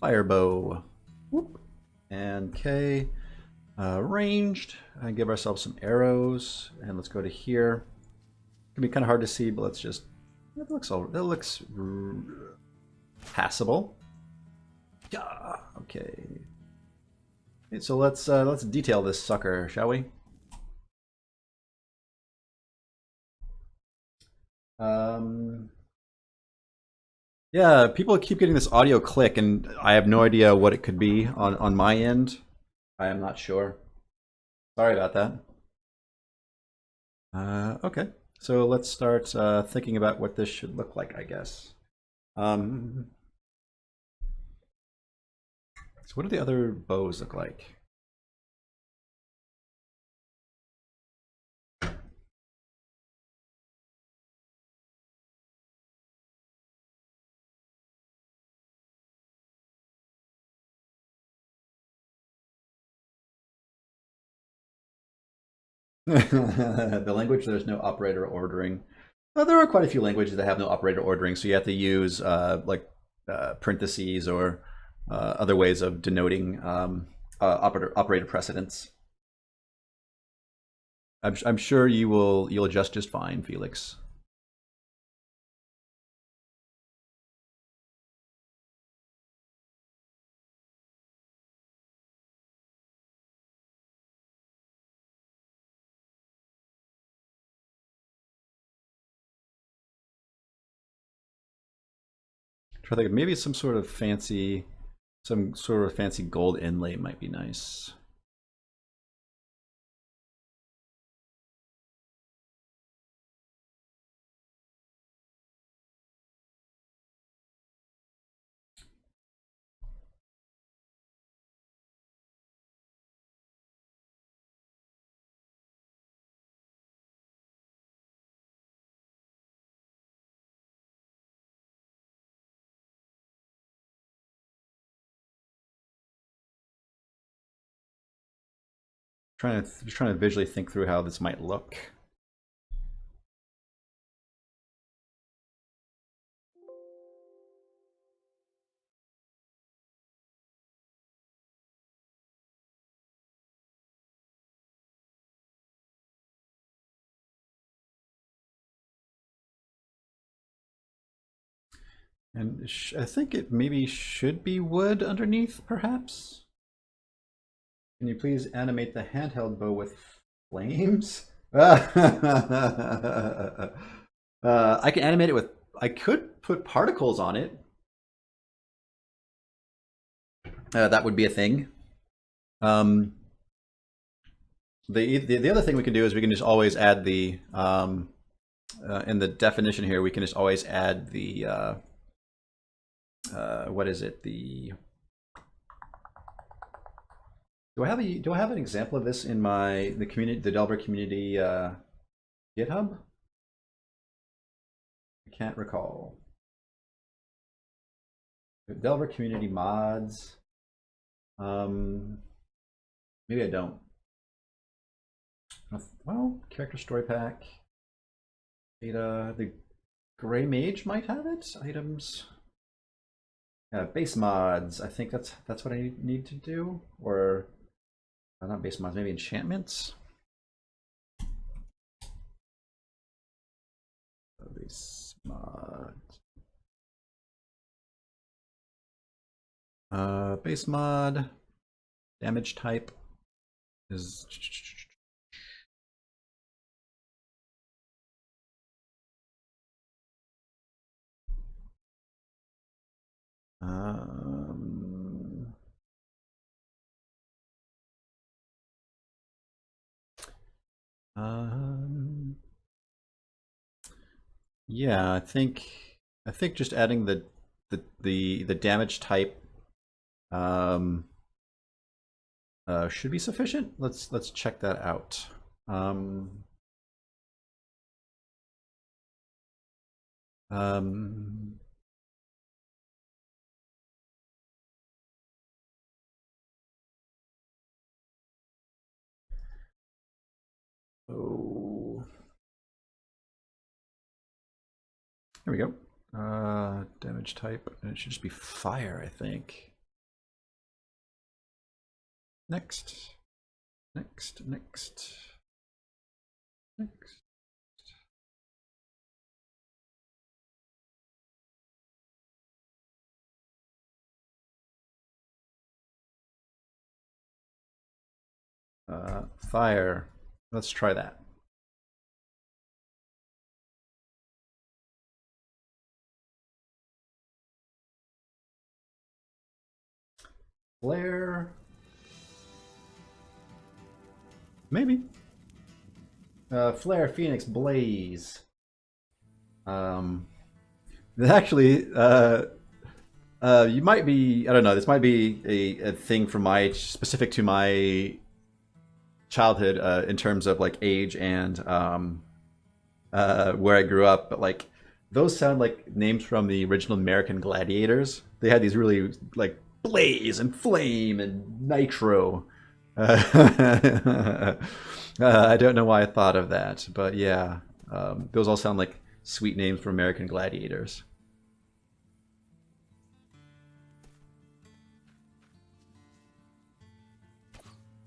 Firebow. Whoop. And K. Ranged. And give ourselves some arrows. And let's go to here. It can be kind of hard to see, but let's just. That looks passable. Yeah. Okay. So let's detail this sucker, shall we? Yeah, people keep getting this audio click, and I have no idea what it could be on my end. I am not sure. Sorry about that. Okay, so let's start thinking about what this should look like, I guess. So what do the other bows look like? The language, there's no operator ordering. There are quite a few languages that have no operator ordering, so you have to use parentheses or other ways of denoting operator precedence. I'm sure you'll adjust just fine, Felix. Try to think of maybe some sort of fancy gold inlay might be nice. Just trying to visually think through how this might look. And I think it maybe should be wood underneath, perhaps? Can you please animate the handheld bow with flames? I can animate it with... I could put particles on it. That would be a thing. The other thing we can do is we can just always add the... in the definition here, we can just always add the... what is it? Do I have an example of this in the Delver community GitHub? I can't recall. The Delver community mods. Maybe I don't. Well, character story pack. Data. The Gray Mage might have it. Items. Base mods. I think that's what I need to do. Or not base mods. Maybe enchantments. Base mods. Base mod. Damage type is. Yeah, I think just adding the damage type should be sufficient. Let's check that out. Oh, there we go. Damage type, and it should just be fire, I think. Next. Fire. Let's try that. Flare. Maybe. Flare, Phoenix, Blaze. Actually, you might be, I don't know, this might be a thing from specific to my childhood in terms of like age and where I grew up, but like those sound like names from the original American Gladiators. They had these really like Blaze and Flame and Nitro. I don't know why I thought of that, but yeah, those all sound like sweet names for American Gladiators.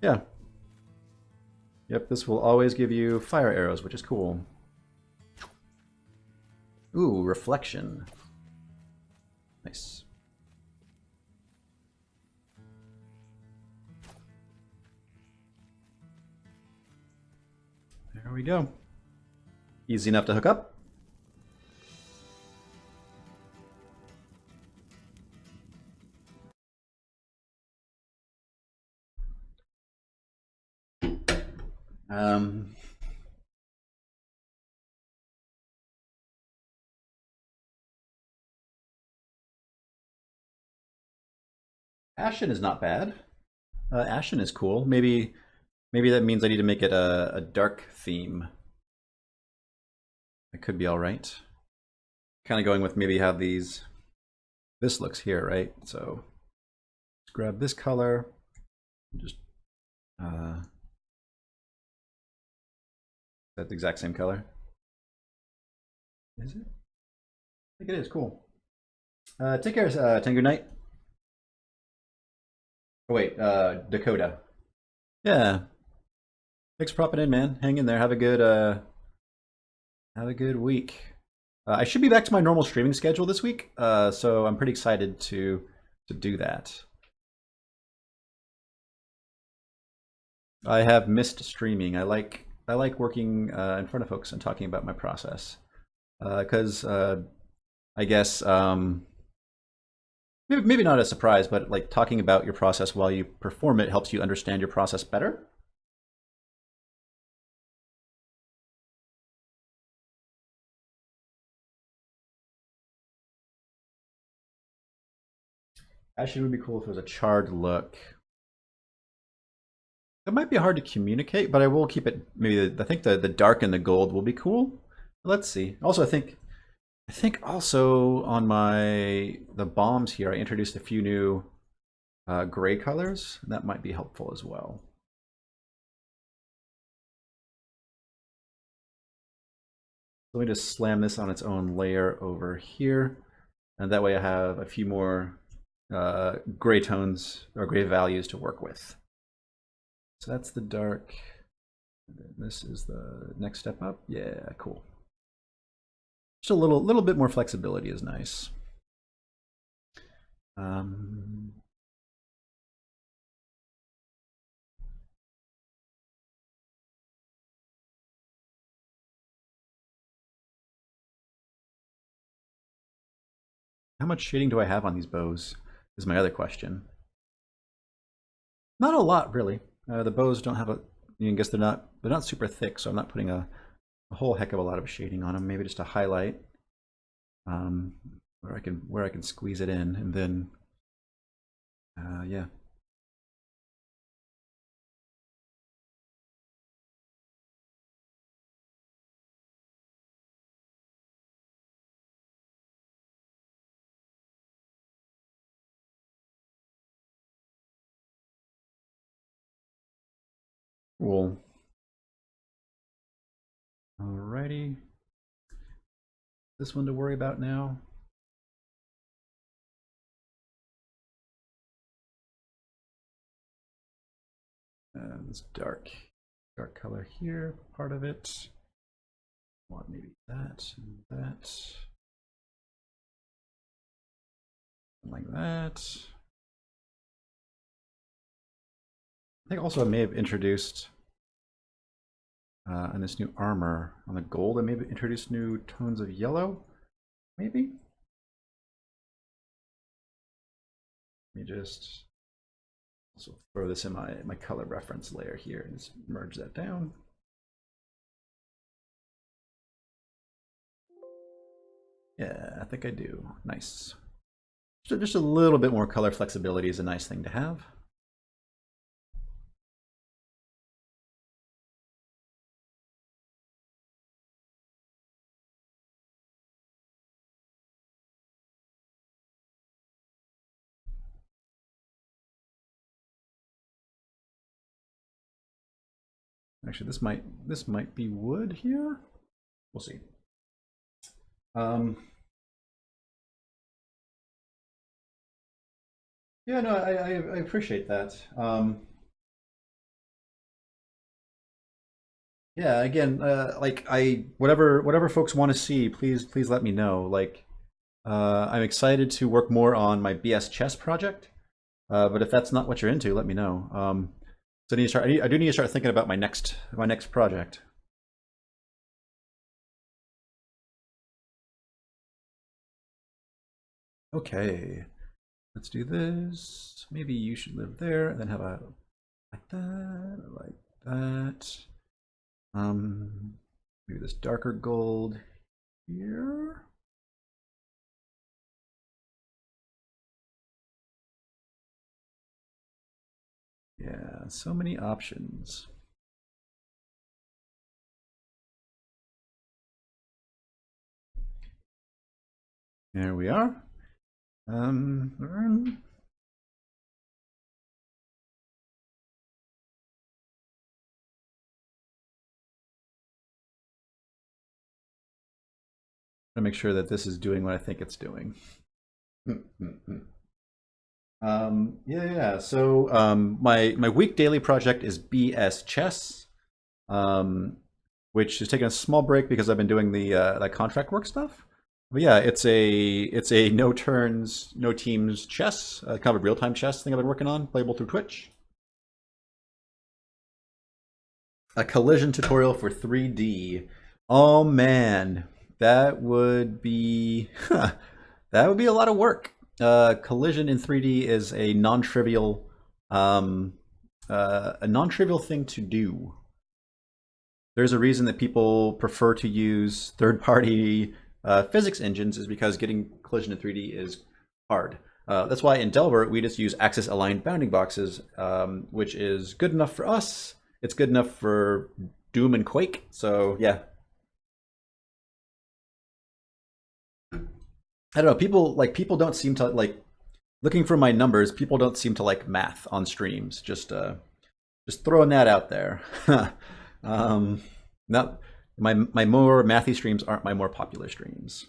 Yeah. Yep, this will always give you fire arrows, which is cool. Ooh, reflection. Nice. There we go. Easy enough to hook up. Um, Ashen is not bad. Ashen is cool. Maybe that means I need to make it a dark theme. It could be all right. Kind of going with maybe have these. This looks here, right? So let's grab this color. Just that's the exact same color. Is it? I think it is. Cool. Take care, Tengu Knight. Oh wait, Dakota. Yeah. Thanks for popping in, man. Hang in there. Have a good week. I should be back to my normal streaming schedule this week, so I'm pretty excited to do that. I have missed streaming. I like working in front of folks and talking about my process because I guess maybe not a surprise, but like talking about your process while you perform it helps you understand your process better. Actually, it would be cool if it was a charred look. It might be hard to communicate, but I will keep it. Maybe I think the dark and the gold will be cool. Let's see. Also, I think also on the bombs here, I introduced a few new gray colors. That might be helpful as well. Let me just slam this on its own layer over here, and that way I have a few more gray tones or gray values to work with. So that's the dark. This is the next step up. Yeah, cool. Just a little bit more flexibility is nice. How much shading do I have on these bows is my other question. Not a lot, really. The bows don't have I guess they're not super thick, so I'm not putting a whole heck of a lot of shading on them. Maybe just a highlight where I can squeeze it in, and then yeah. Cool. Alrighty. This one to worry about now. This dark color here, part of it. Want maybe that and that. Like that. I think also I may have introduced in this new armor on the gold, I may have introduced new tones of yellow, maybe? Let me just also throw this in my color reference layer here and just merge that down. Yeah, I think I do. Nice. Just a little bit more color flexibility is a nice thing to have. Actually, this might be wood here. We'll see. Yeah, no, I appreciate that. Yeah, again, like whatever folks want to see, please let me know. Like, I'm excited to work more on my BS chess project. But if that's not what you're into, let me know. So I need to start. I do need to start thinking about my next project. Okay, let's do this. Maybe you should live there, and then have a like that, like that. Maybe this darker gold here. Yeah, so many options. There we are. To make sure that this is doing what I think it's doing. Yeah. So my week daily project is BS Chess, which is taking a small break because I've been doing the that contract work stuff. But yeah, it's a no turns, no teams chess, kind of a real time chess thing I've been working on, playable through Twitch. A collision tutorial for 3D. Oh man, that would be that would be a lot of work. Collision in 3D is um, a non-trivial thing to do. There's a reason that people prefer to use third-party physics engines is because getting collision in 3D is hard. That's why in Delver we just use axis-aligned bounding boxes, which is good enough for us. It's good enough for Doom and Quake. So yeah, I don't know. People don't seem to like looking for my numbers. People don't seem to like math on streams. Just throwing that out there. um, not my more mathy streams aren't my more popular streams.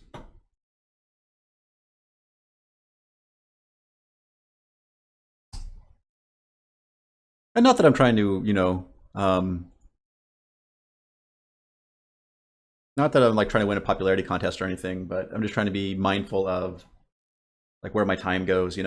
And not that I'm trying to, not that I'm like trying to win a popularity contest or anything, but I'm just trying to be mindful of like where my time goes.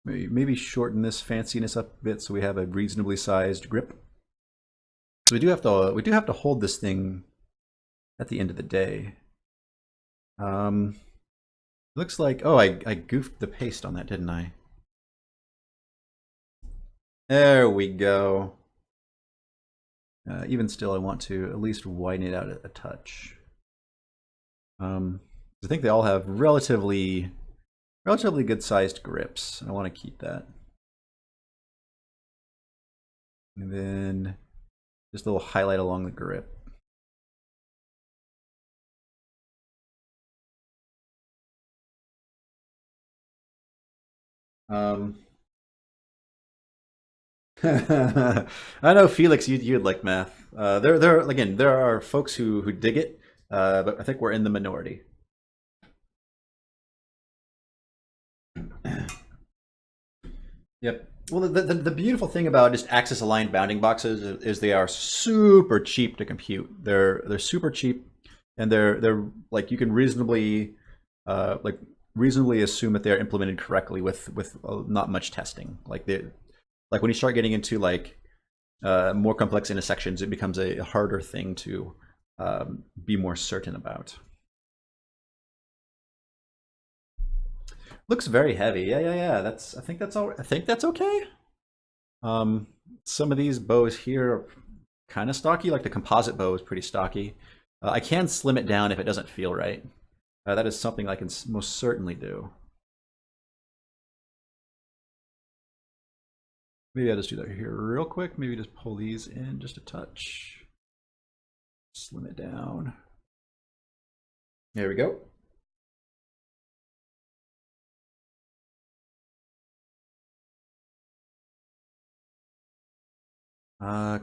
Maybe shorten this fanciness up a bit so we have a reasonably sized grip. So we do have to hold this thing at the end of the day. Looks like, oh, I goofed the paste on that, didn't I? There we go. Even still, I want to at least widen it out a touch. I think they all have relatively good sized grips. I want to keep that. And then just a little highlight along the grip. Um, I know Felix, you'd like math. There are folks who dig it, but I think we're in the minority. Yep. Well, the beautiful thing about just axis aligned bounding boxes is they are super cheap to compute. They're super cheap, and they're like you can reasonably assume that they're implemented correctly with not much testing. Like when you start getting into like more complex intersections, it becomes a harder thing to be more certain about. Looks very heavy. Yeah. I think that's all. I think that's okay. Um, some of these bows here are kind of stocky. Like the composite bow is pretty stocky. I can slim it down if it doesn't feel right. That is something I can most certainly do. Maybe I'll just do that here real quick. Maybe just pull these in just a touch. Slim it down. There we go.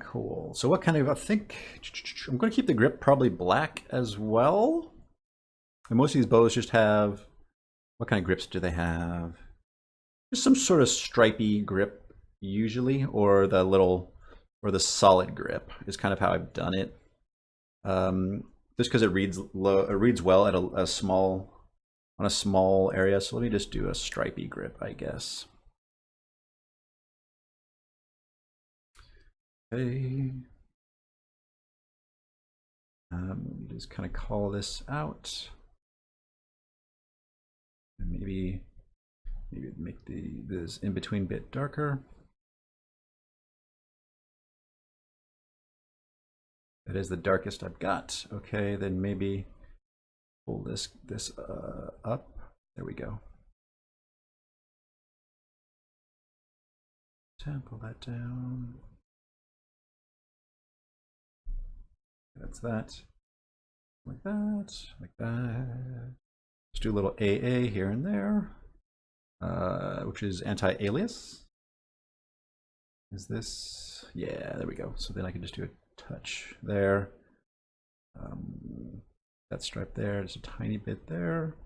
Cool. So what kind of, I think, I'm going to keep the grip probably black as well. And most of these bows just have, what kind of grips do they have? Just some sort of stripy grip usually, or the solid grip is kind of how I've done it. Just because it reads well at a small, on a small area. So let me just do a stripy grip, I guess. Okay. Just kind of call this out. And maybe make this in-between bit darker. That is the darkest I've got. Okay, then maybe pull this up. There we go. Pull that down. That's that. Like that. Like that. Just do a little AA here and there, which is anti-alias. Is this? Yeah, there we go. So then I can just do a touch there. That stripe there, just a tiny bit there.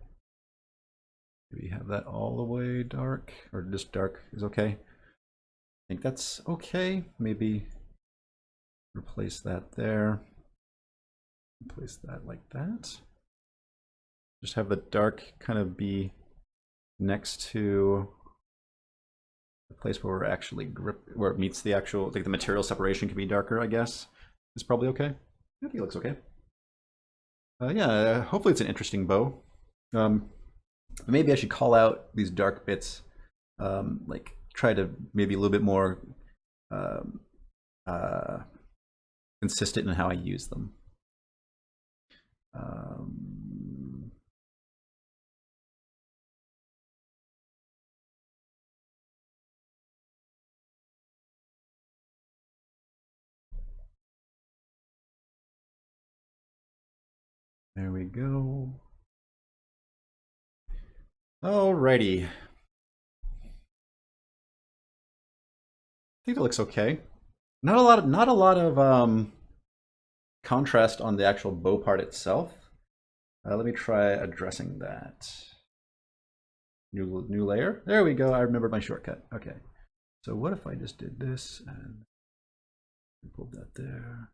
Maybe have that all the way dark, or just dark is okay. I think that's okay. Maybe replace that there. Place that like that. Just have the dark kind of be next to the place where we're actually where it meets the actual, like the material separation can be darker, I guess. It's probably okay. I think it looks okay. Yeah, hopefully it's an interesting bow. Maybe I should call out these dark bits, like try to maybe a little bit more consistent in how I use them. There we go. Alrighty. I think it looks okay. Not a lot of contrast on the actual bow part itself. Let me try addressing that. New layer. There we go. I remembered my shortcut. Okay. So what if I just did this and pulled that there?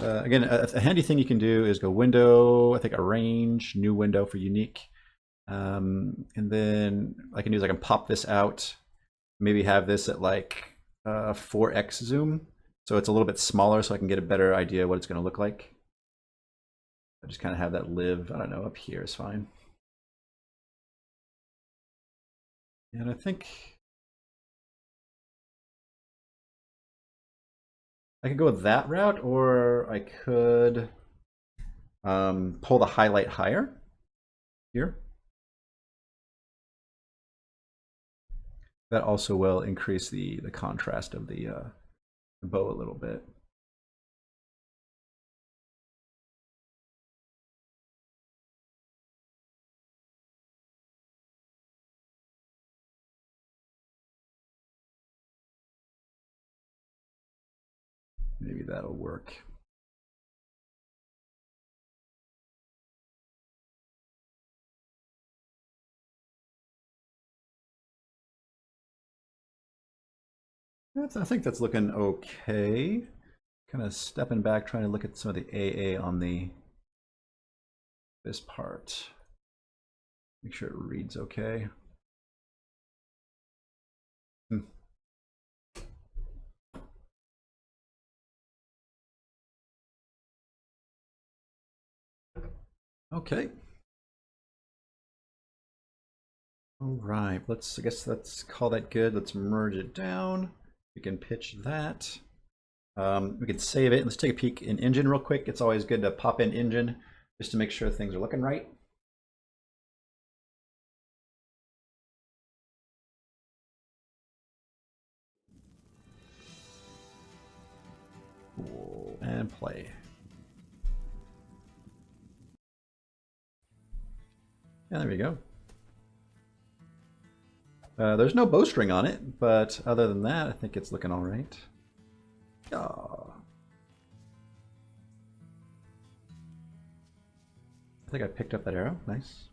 Again, a handy thing you can do is go window, I think arrange, new window for unique. And then I can do is I can pop this out, maybe have this at like 4x zoom. So it's a little bit smaller so I can get a better idea what it's going to look like. I just kind of have that live, I don't know, up here is fine. And I think I could go with that route, or I could pull the highlight higher here. That also will increase the contrast of the bow a little bit. Maybe that'll work. I think that's looking okay. Kind of stepping back, trying to look at some of the AA on this part. Make sure it reads okay. Okay. All right, I guess let's call that good. Let's merge it down. We can pitch that. We can save it. Let's take a peek in Engine real quick. It's always good to pop in Engine just to make sure things are looking right. Cool. And play. Yeah, there we go. There's no bowstring on it, but other than that, I think it's looking all right. Oh. I think I picked up that arrow. Nice.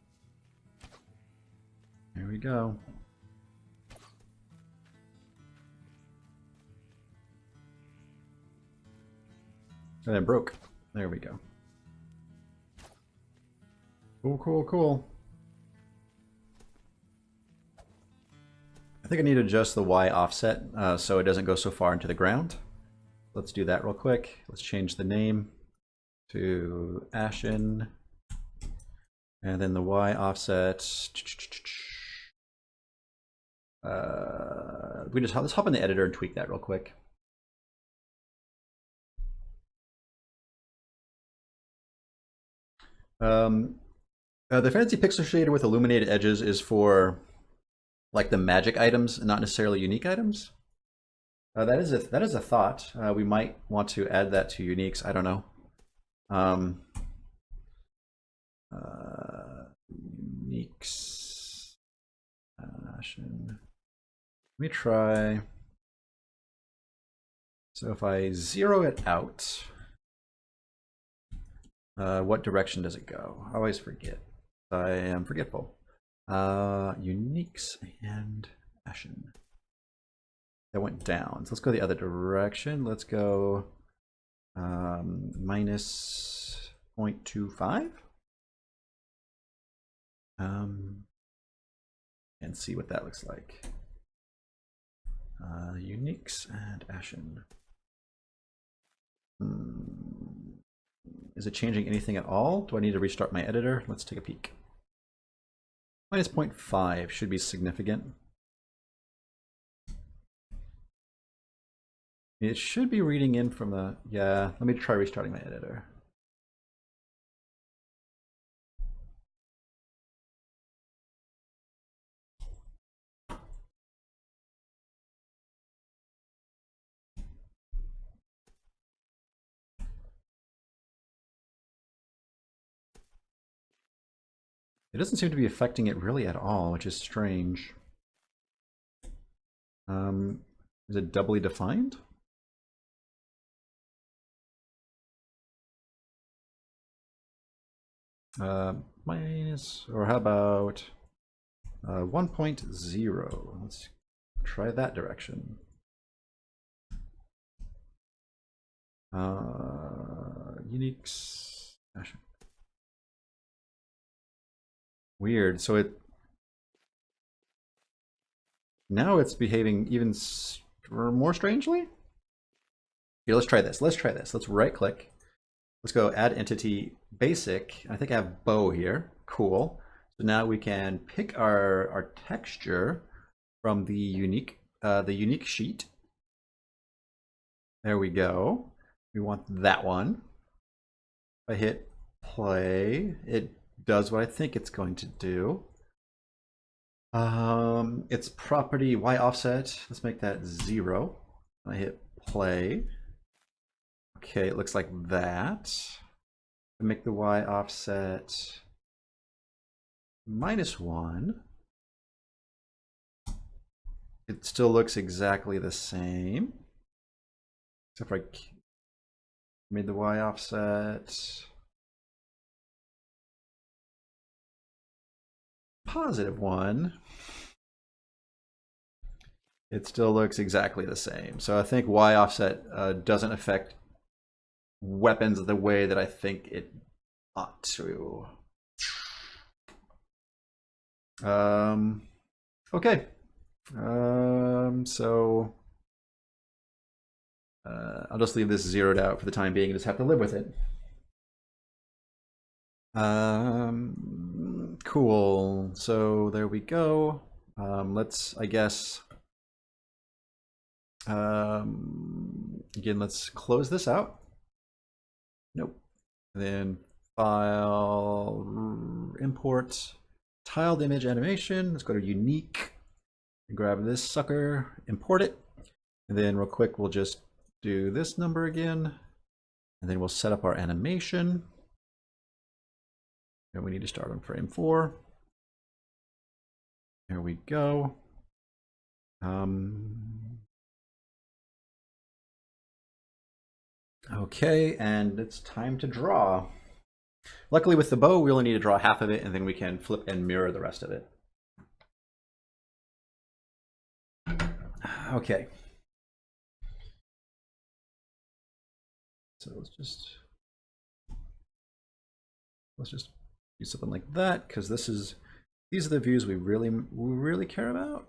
There we go. And it broke. There we go. Cool, cool, cool. I think I need to adjust the Y offset so it doesn't go so far into the ground. Let's do that real quick. Let's change the name to Ashen. And then the Y offset. Let's hop in the editor and tweak that real quick. The fancy pixel shader with illuminated edges is for like the magic items, not necessarily unique items. That is a thought. We might want to add that to uniques. I don't know. Uniques. Let me try. So if I zero it out, what direction does it go? I always forget. I am forgetful. Uniques and Ashen. That went down. So let's go the other direction. Let's go minus 0.25. And see what that looks like. Uniques and Ashen. Is it changing anything at all? Do I need to restart my editor? Let's take a peek. Minus 0.5 should be significant. It should be reading in from the, yeah, let me try restarting my editor. It doesn't seem to be affecting it really at all, which is strange. Is it doubly defined? Minus, or how about 1.0? Let's try that direction. Uniques. Weird. So now it's behaving even more strangely. Here, let's try this. Let's right click. Let's go add entity basic. I think I have bow here. Cool. So now we can pick our texture from the unique sheet. There we go. We want that one. If I hit play, it does what I think it's going to do. Its property Y offset. Let's make that 0. I hit play. Okay, it looks like that. Make the Y offset -1. It still looks exactly the same, except for I made the Y offset +1. It still looks exactly the same. So I think Y offset doesn't affect weapons the way that I think it ought to. Okay. So I'll just leave this zeroed out for the time being and just have to live with it. Cool. So there we go. Let's, I guess, again, let's close this out. Nope. And then file, import, tiled image animation. Let's go to unique and grab this sucker, import it. And then real quick, we'll just do this number again. And then we'll set up our animation. And we need to start on frame 4. There we go. Okay, and it's time to draw. Luckily with the bow, we only need to draw half of it, and then we can flip and mirror the rest of it. Okay. So let's just do something like that, because these are the views we really care about.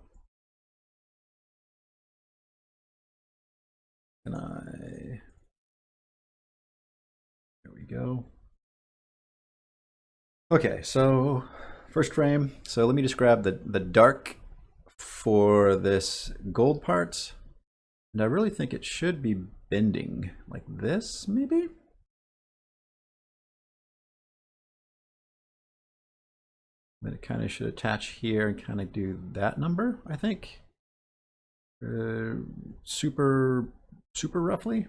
And there we go. Okay, so first frame. So let me just grab the dark for this gold part. And I really think it should be bending like this, maybe? But it kind of should attach here and kind of do that number, I think. Super roughly.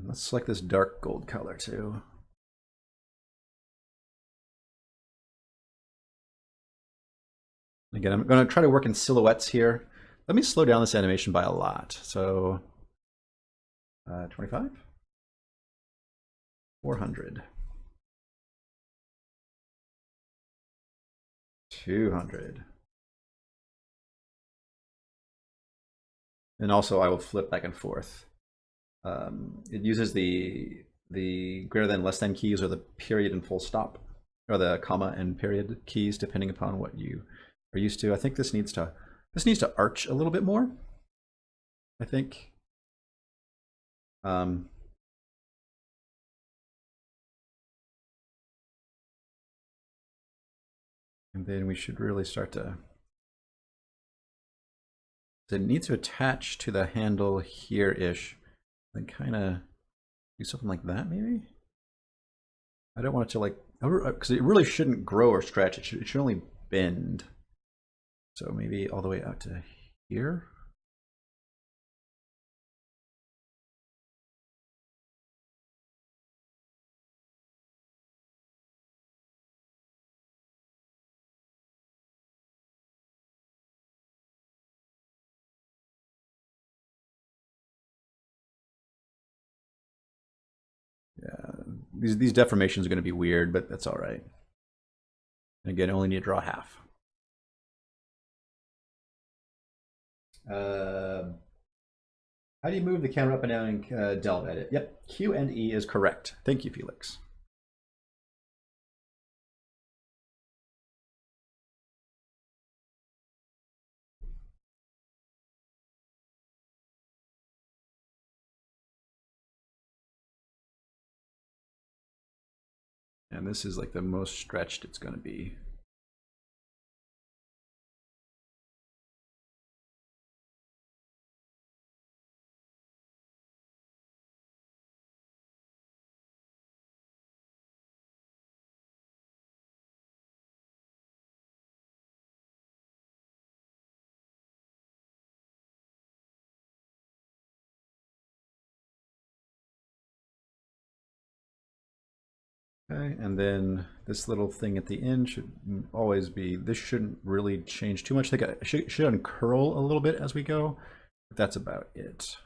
Let's select this dark gold color too. Again, I'm going to try to work in silhouettes here. Let me slow down this animation by a lot. So 25, 400, 200. And also I will flip back and forth. It uses the greater than less than keys or the period and full stop or the comma and period keys depending upon what you are used to. I think this needs to arch a little bit more. I think. And then we should really start to. It needs to attach to the handle here-ish. Then kind of do something like that, maybe? I don't want it to like, because it really shouldn't grow or stretch. It should only bend. So maybe all the way out to here. Yeah, these deformations are going to be weird, but that's all right. And again, I only need to draw half. How do you move the camera up and down in Delve Edit? Yep, Q and E is correct. Thank you, Felix. And this is like the most stretched it's going to be. Okay, and then this little thing at the end should always be, this shouldn't really change too much. I think I should uncurl a little bit as we go, but that's about it.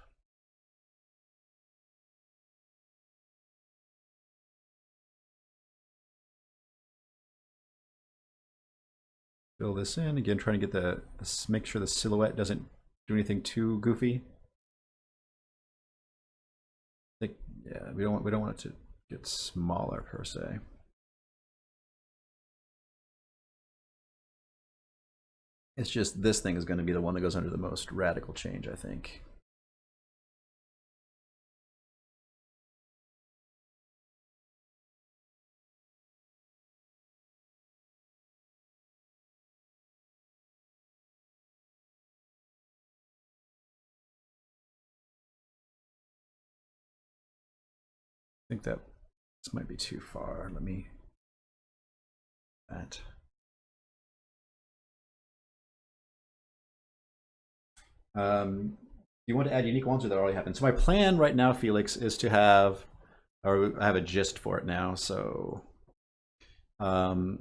Fill this in, again, trying to get make sure the silhouette doesn't do anything too goofy. I think, yeah, we don't want it to get smaller per se. It's just this thing is going to be the one that goes under the most radical change, I think. I think that this might be too far. Let me that. You want to add unique ones, or that already happened? So my plan right now, Felix, is to have, or I have a gist for it now. So to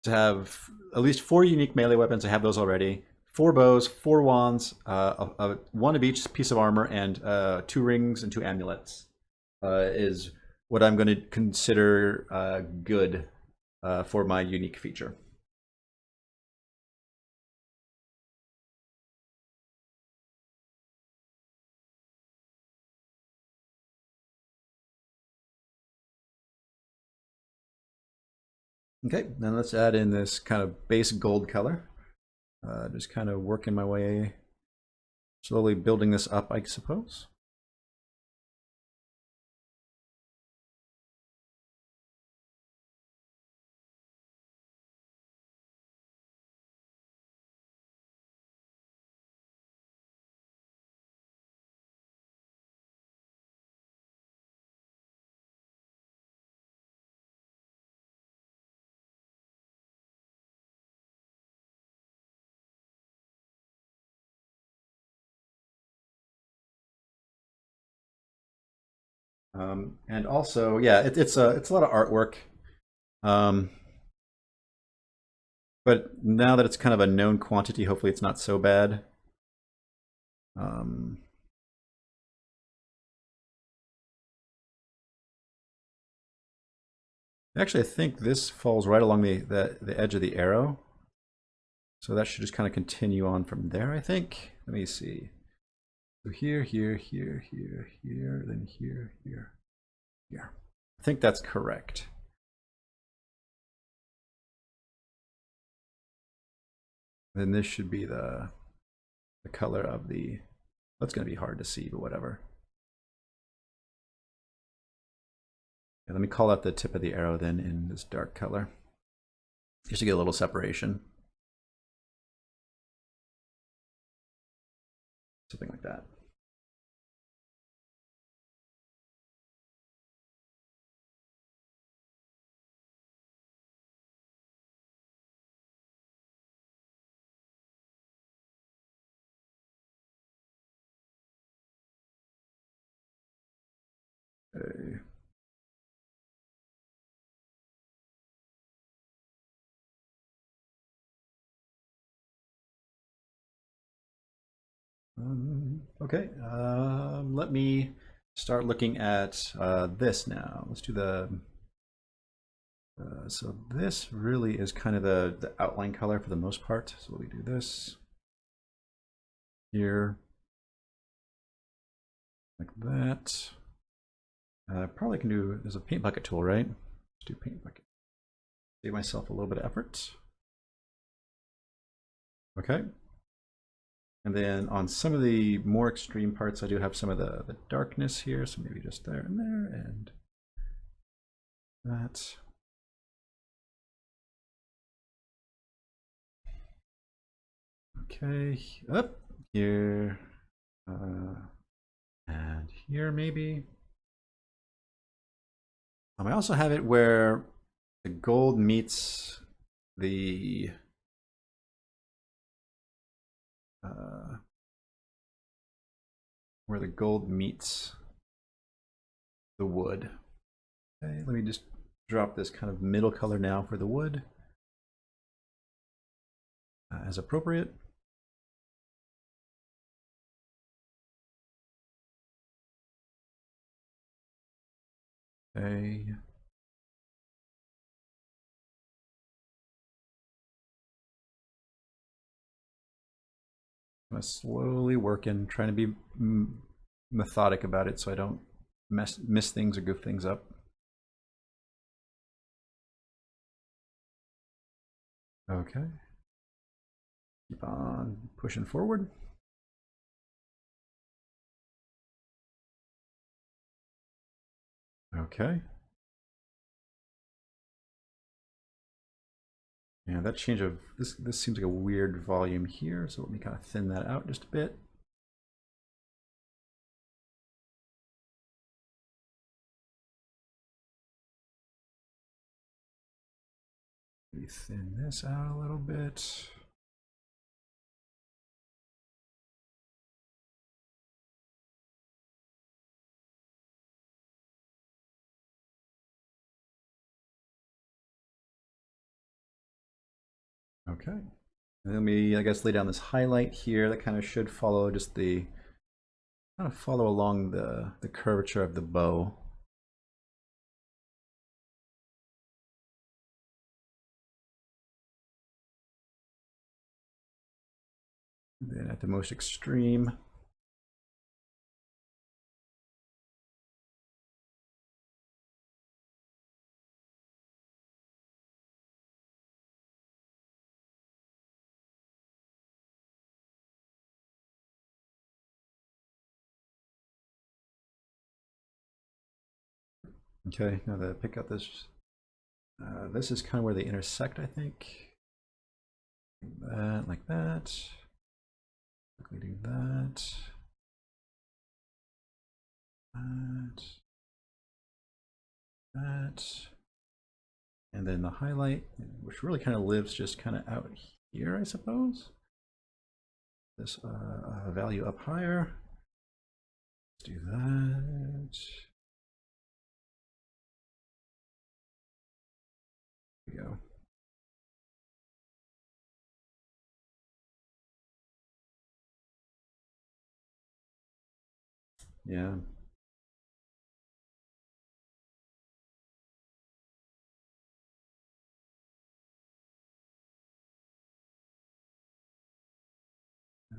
have at least 4 unique melee weapons. I have those already. 4 bows, 4 wands, 1 of each piece of armor, and 2 rings and 2 amulets is what I'm going to consider good for my unique feature. Okay, now let's add in this kind of base gold color. Just kind of working my way, slowly building this up, I suppose. And also, yeah, it's a lot of artwork. Um, but now that it's kind of a known quantity, hopefully it's not so bad. Um, Actually, I think this falls right along the edge of the arrow. So that should just kind of continue on from there, I think. Let me see. So here, here, here, here, here, then here, here, here. I think that's correct. Then this should be the color of the, that's going to be hard to see, but whatever. Yeah, let me call out the tip of the arrow then in this dark color, just to get a little separation. Something like that. Okay. Okay, let me start looking at this now. Let's do the, so this really is kind of the outline color for the most part. So we do this here, like that. Probably can do, there's a paint bucket tool, right? Let's do paint bucket. Save myself a little bit of effort. Okay. And then on some of the more extreme parts, I do have some of the darkness here. So maybe just there and there and that. Okay, up here, and here maybe. I also have it where the gold meets the where the gold meets the wood. Okay, let me just drop this kind of middle color now for the wood as appropriate. Okay. I'm slowly working, trying to be methodic about it so I don't miss things or goof things up. Okay. Keep on pushing forward. Okay. Yeah, that change of this seems like a weird volume here, so let me kind of thin that out just a bit. Maybe thin this out a little bit. Okay. And let me, I guess, lay down this highlight here that kind of should follow just the, kind of follow along the curvature of the bow. And then at the most extreme, Okay, now that I pick up this, this is kind of where they intersect, I think. That, like that. Quickly do that. That. And then the highlight, which really kind of lives just kind of out here, I suppose. This value up higher. Let's do that. There we go. Yeah.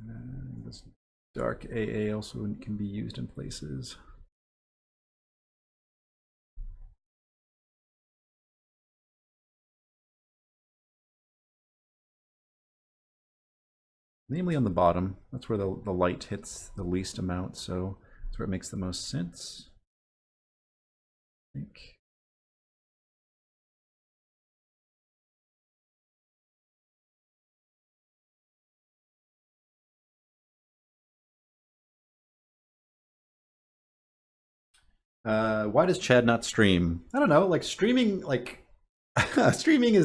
And this dark AA also can be used in places. Namely on the bottom. That's where the light hits the least amount, so that's where it makes the most sense, I think. Why does Chad not stream? I don't know. Like streaming, like streaming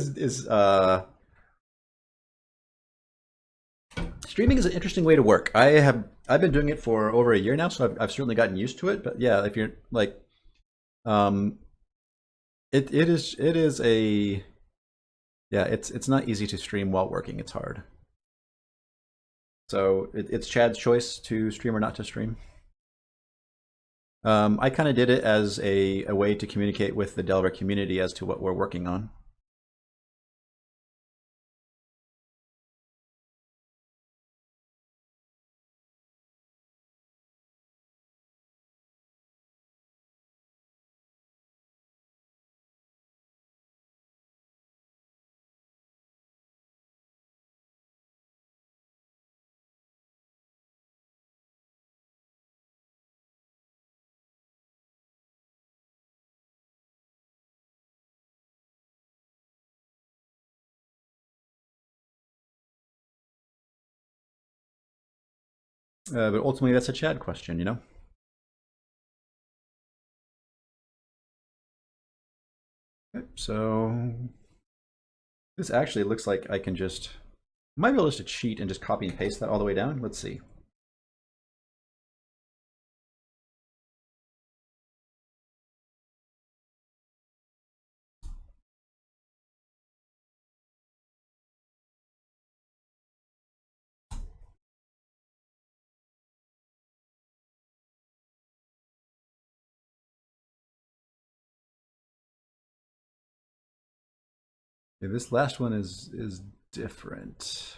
streaming is an interesting way to work. I've been doing it for over a year now, so I've certainly gotten used to it. But yeah, if you're like, um, it is a yeah, it's not easy to stream while working. It's hard. So it's Chad's choice to stream or not to stream. I kind of did it as a way to communicate with the Delaware community as to what we're working on. But ultimately, that's a Chad question, you know? Okay, so this actually looks like I can just, might be able just to cheat and just copy and paste that all the way down. Let's see. Okay, this last one is different. So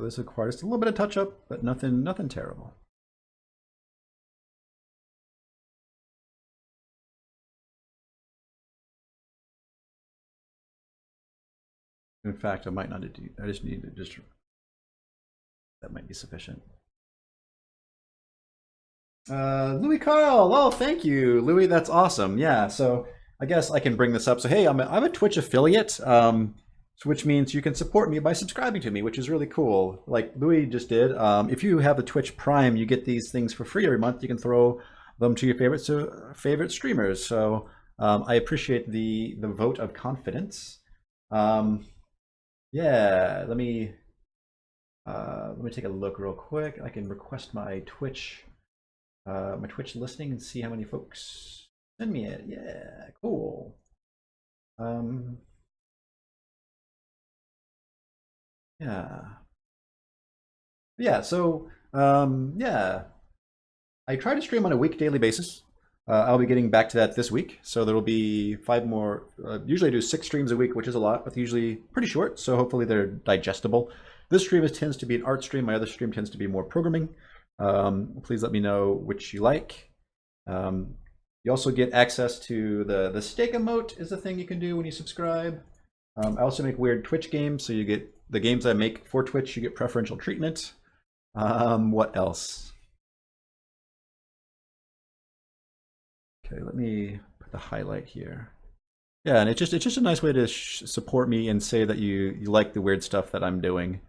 this requires a little bit of touch up, but nothing terrible. In fact, I might not do. I just need to just. That might be sufficient. Louis Carl. Oh, thank you, Louis. That's awesome. Yeah. So I guess I can bring this up. So hey, I'm a Twitch affiliate. Which means you can support me by subscribing to me, which is really cool. Like Louis just did. If you have the Twitch Prime, you get these things for free every month. You can throw them to your favorite streamers. So I appreciate the vote of confidence. Yeah, let me take a look real quick. I can request my Twitch listing and see how many folks send me it. Yeah, cool. Yeah. So yeah, I try to stream on a daily basis. I'll be getting back to that this week. So there will be 5 more. Usually I do 6 streams a week, which is a lot, but usually pretty short. So hopefully they're digestible. This stream tends to be an art stream. My other stream tends to be more programming. Please let me know which you like. You also get access to the stake emote is a thing you can do when you subscribe. I also make weird Twitch games, so you get the games I make for Twitch, you get preferential treatment. What else? Okay, let me put the highlight here. Yeah, and it's just a nice way to support me and say that you like the weird stuff that I'm doing.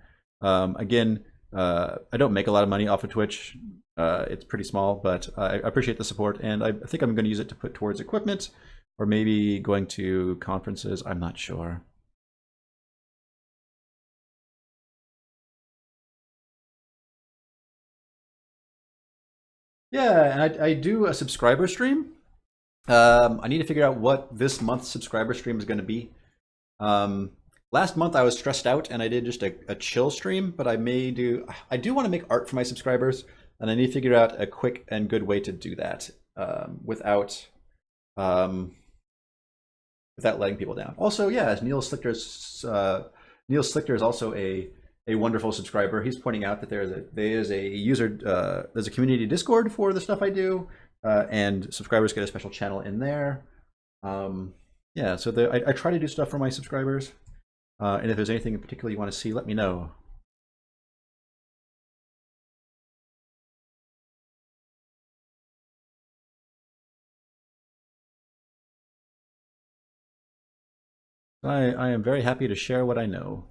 Again, I don't make a lot of money off of Twitch. It's pretty small, but I appreciate the support, and I think I'm going to use it to put towards equipment, or maybe going to conferences. I'm not sure. Yeah, and I do a subscriber stream. I need to figure out what this month's subscriber stream is going to be. Last month I was stressed out and I did just a chill stream, but I do want to make art for my subscribers, and I need to figure out a quick and good way to do that without letting people down. Also, yeah, as Neil Slichter is also a wonderful subscriber. He's pointing out that there's a community Discord for the stuff I do, and subscribers get a special channel in there. Yeah, so I try to do stuff for my subscribers, and if there's anything in particular you want to see, let me know. I am very happy to share what I know.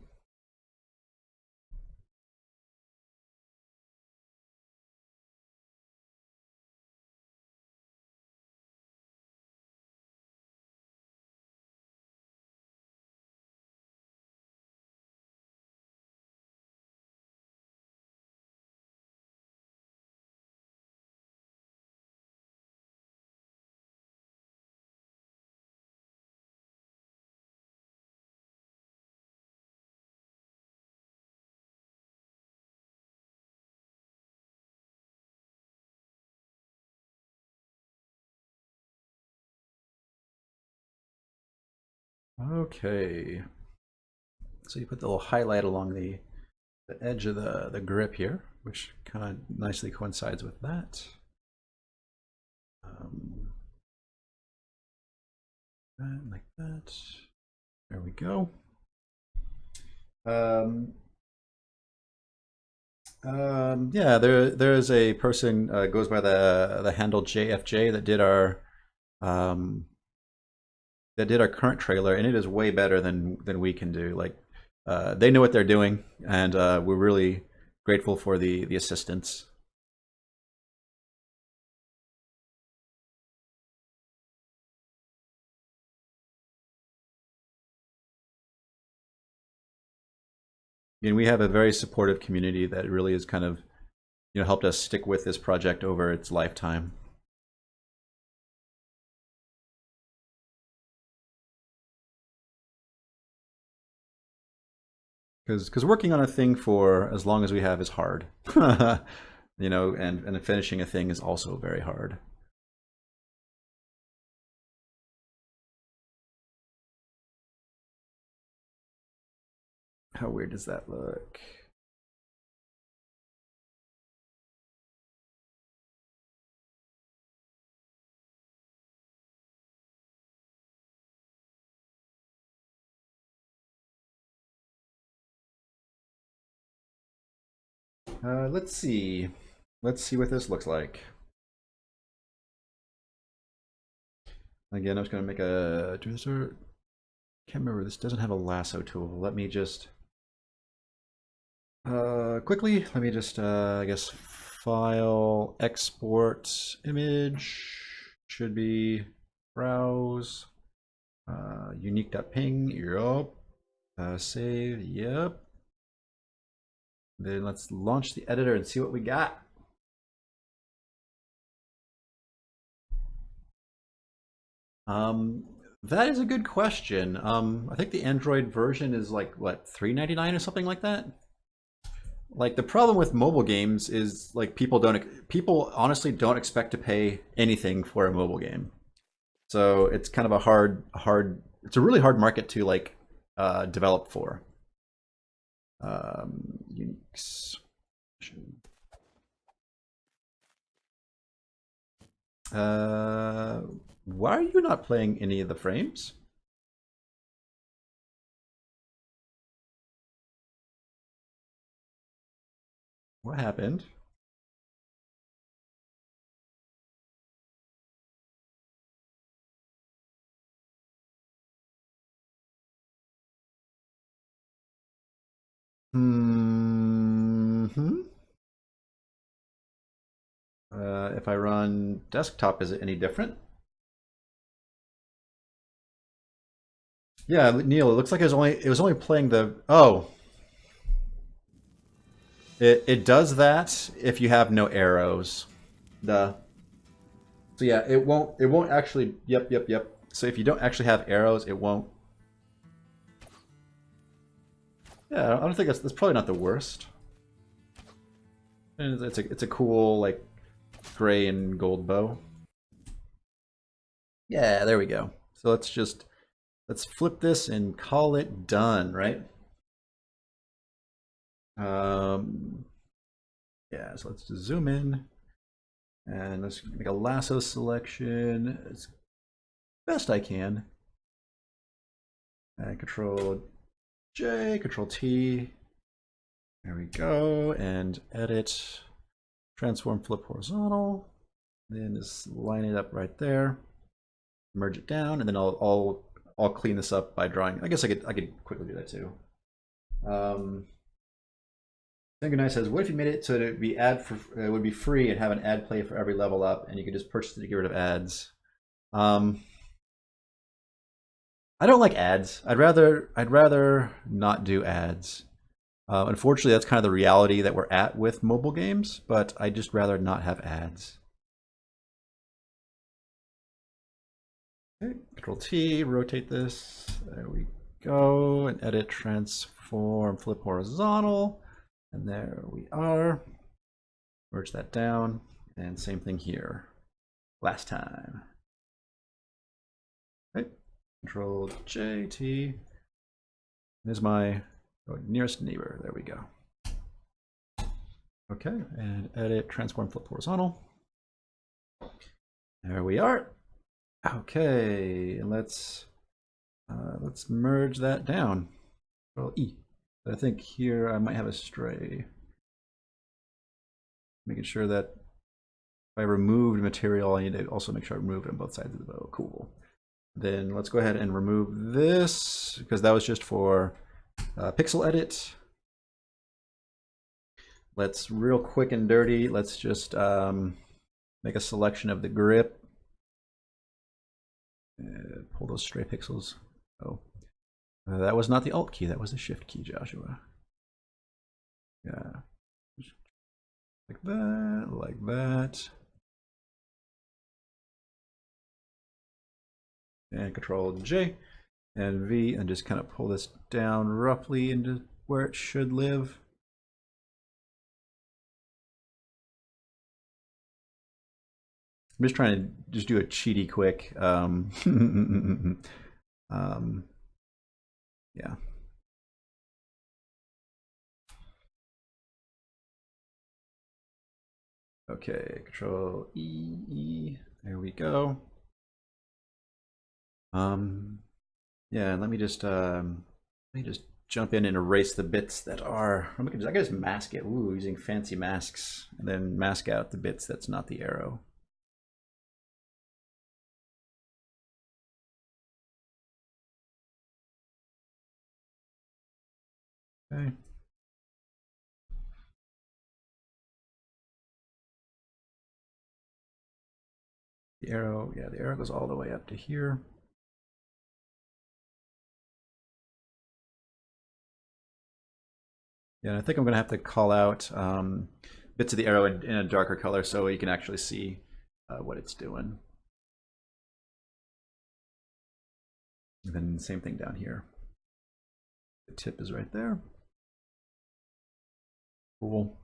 Okay. So you put the little highlight along the edge of the grip here, which kind of nicely coincides with that. Like that. There we go. Yeah, there is a person goes by the handle JFJ that did our current trailer, and it is way better than we can do. Like, they know what they're doing, and we're really grateful for the assistance. I mean, we have a very supportive community that really has kind of, helped us stick with this project over its lifetime. Because working on a thing for as long as we have is hard, and finishing a thing is also very hard. How weird does that look? Let's see. Let's see what this looks like. Again, I was going to make a. Can't remember. This doesn't have a lasso tool. Let me just quickly. Let me just I guess file, export image. Should be browse. Unique.ping. Yup. Save. Yep. Then let's launch the editor and see what we got. That is a good question. I think the Android version is like what, $3.99 or something like that. Like, the problem with mobile games is like people honestly don't expect to pay anything for a mobile game. So it's kind of it's a really hard market to like develop for. Unix. Why are you not playing any of the frames? What happened? Hmm. If I run desktop, is it any different? Yeah, Neil, it looks like it was only playing the oh. It does that if you have no arrows. Duh. So yeah, it won't actually yep. So if you don't actually have arrows, it won't. Yeah, I don't think that's probably not the worst. And it's a cool like gray and gold bow. Yeah, there we go. So let's flip this and call it done, right? Um, yeah, so let's just zoom in and let's make a lasso selection as best I can. And Control J, Control T. There we go. And edit, transform, flip horizontal. Then just line it up right there. Merge it down, and then I'll clean this up by drawing. I guess I could quickly do that too. Nice says, what if you made it so that it would be free and have an ad play for every level up, and you could just purchase it to get rid of ads? I don't like ads. I'd rather not do ads. Unfortunately, that's kind of the reality that we're at with mobile games, but I'd just rather not have ads. Okay, Control T, rotate this. There we go. And edit, transform, flip horizontal. And there we are. Merge that down. And same thing here. Last time. Okay. Control J, T. There's my nearest neighbor. There we go. Okay, and edit, transform, flip horizontal. There we are. Okay, and let's merge that down. Control E. But I think here I might have a stray. Making sure that if I removed material, I need to also make sure I removed it on both sides of the bow. Cool. Then let's go ahead and remove this because that was just for pixel edit. Let's real quick and dirty. Let's just make a selection of the grip. Pull those stray pixels. Oh, that was not the Alt key. That was the Shift key, Joshua. Yeah, like that, like that. And Control J and V, and just kind of pull this down roughly into where it should live. I'm just trying to just do a cheaty quick. Yeah. Okay, Control E. There we go. Yeah, and let me just jump in and erase the bits that are. I can just mask it. Ooh, using fancy masks, and then mask out the bits that's not the arrow. Okay. The arrow, yeah, the arrow goes all the way up to here. Yeah, I think I'm gonna have to call out bits of the arrow in a darker color so you can actually see what it's doing. And then same thing down here. The tip is right there. Cool.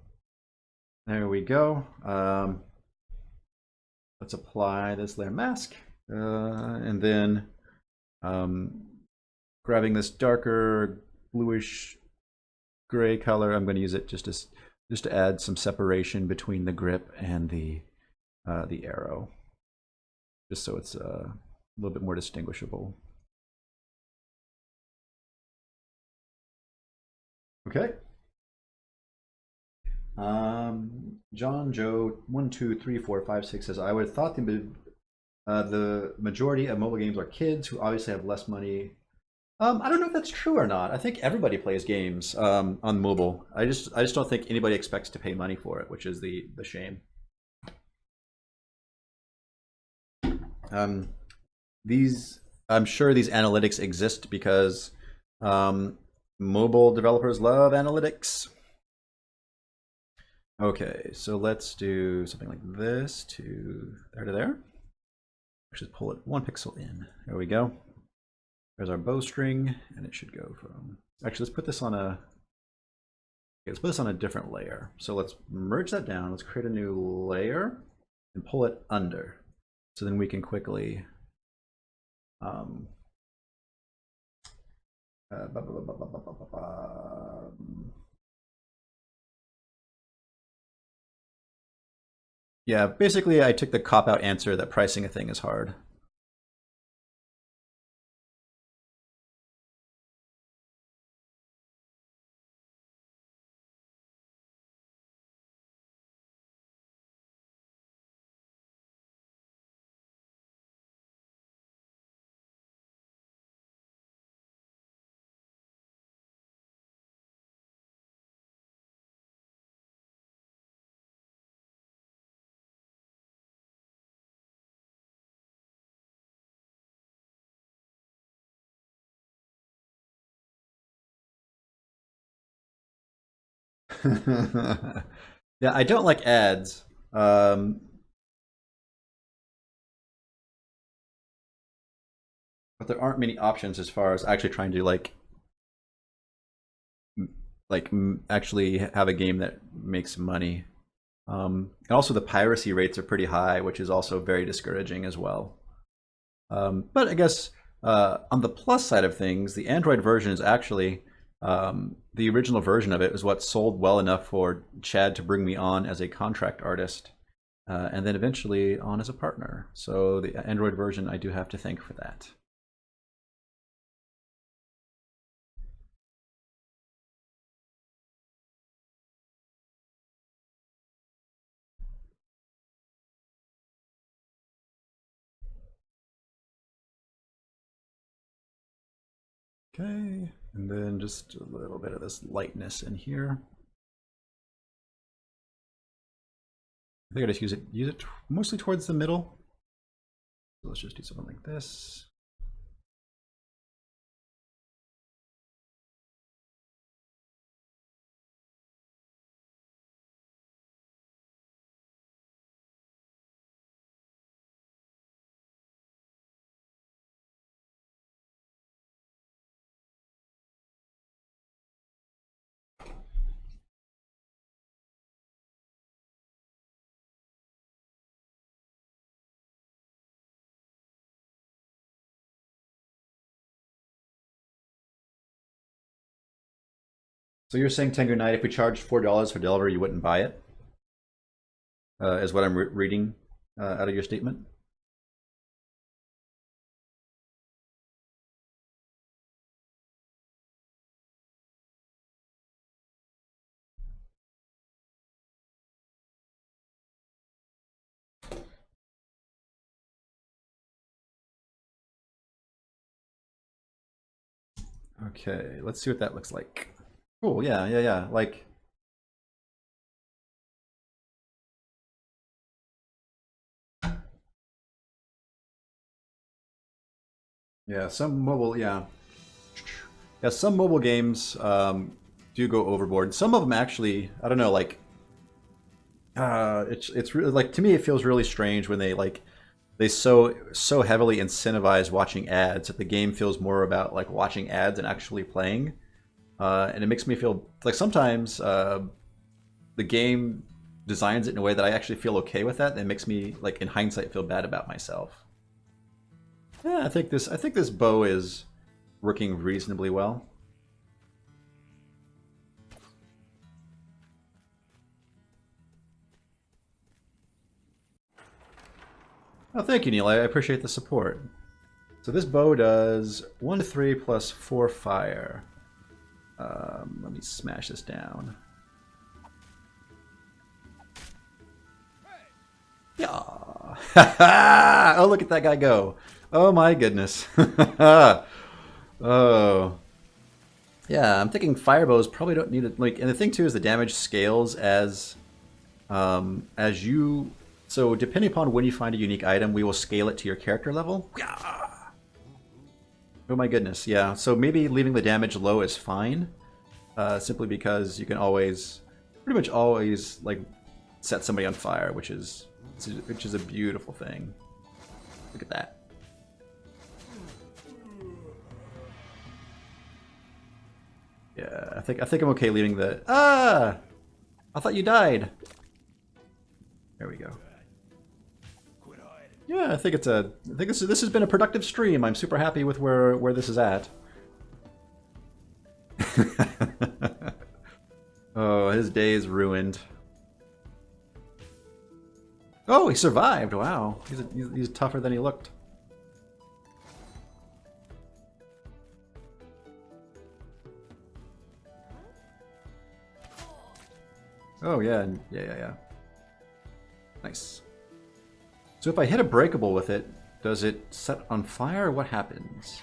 There we go. Let's apply this layer mask. And then grabbing this darker bluish gray color, I'm going to use it just to add some separation between the grip and the arrow, just so it's a little bit more distinguishable. Okay. John Joe 12345 6 says I would have thought the majority of mobile games are kids who obviously have less money. I don't know if that's true or not. I think everybody plays games on mobile. I just don't think anybody expects to pay money for it, which is the shame. I'm sure these analytics exist because mobile developers love analytics. Okay, so let's do something like this to there. Just pull it 1 pixel in. There we go. There's our bowstring, and it should go from. Actually, let's put this on a. Okay, let's put this on a different layer. So let's merge that down. Let's create a new layer and pull it under. So then we can quickly. Yeah, basically I took the cop-out answer that pricing a thing is hard. Yeah, I don't like ads. But there aren't many options as far as actually trying to actually have a game that makes money. And also the piracy rates are pretty high, which is also very discouraging as well. But I guess on the plus side of things, the Android version is actually the original version of it is what sold well enough for Chad to bring me on as a contract artist, and then eventually on as a partner. So the Android version, I do have to thank for that. Okay, and then just a little bit of this lightness in here. I think I just use it mostly towards the middle. So let's just do something like this. So you're saying Tengu Knight, if we charged $4 for delivery, you wouldn't buy it? Is what I'm reading out of your statement? Okay, let's see what that looks like. Cool, yeah. Like, yeah, some mobile, yeah. Yeah, some mobile games do go overboard. Some of them actually, I don't know, like, it's really, like, to me it feels really strange when they so heavily incentivize watching ads that the game feels more about like watching ads and actually playing. And it makes me feel like sometimes the game designs it in a way that I actually feel okay with that. And it makes me, like, in hindsight, feel bad about myself. Yeah, I think this bow is working reasonably well. Oh, thank you, Neil. I appreciate the support. So this bow does 1 to 3 plus 4 fire. Let me smash this down. Yeah. Oh, look at that guy go. Oh my goodness. Oh. Yeah, I'm thinking firebows probably don't need it. Like, and the thing too is the damage scales as you. So depending upon when you find a unique item, we will scale it to your character level. Yeah. Oh my goodness, yeah. So maybe leaving the damage low is fine, simply because you can always, pretty much always, like, set somebody on fire, which is a beautiful thing. Look at that. Yeah, I think I'm okay leaving the. Ah, I thought you died. There we go. Yeah, I think this has been a productive stream. I'm super happy with where this is at. Oh, his day is ruined. Oh, he survived! Wow, he's tougher than he looked. Oh yeah, yeah. Nice. So if I hit a breakable with it, does it set on fire or what happens?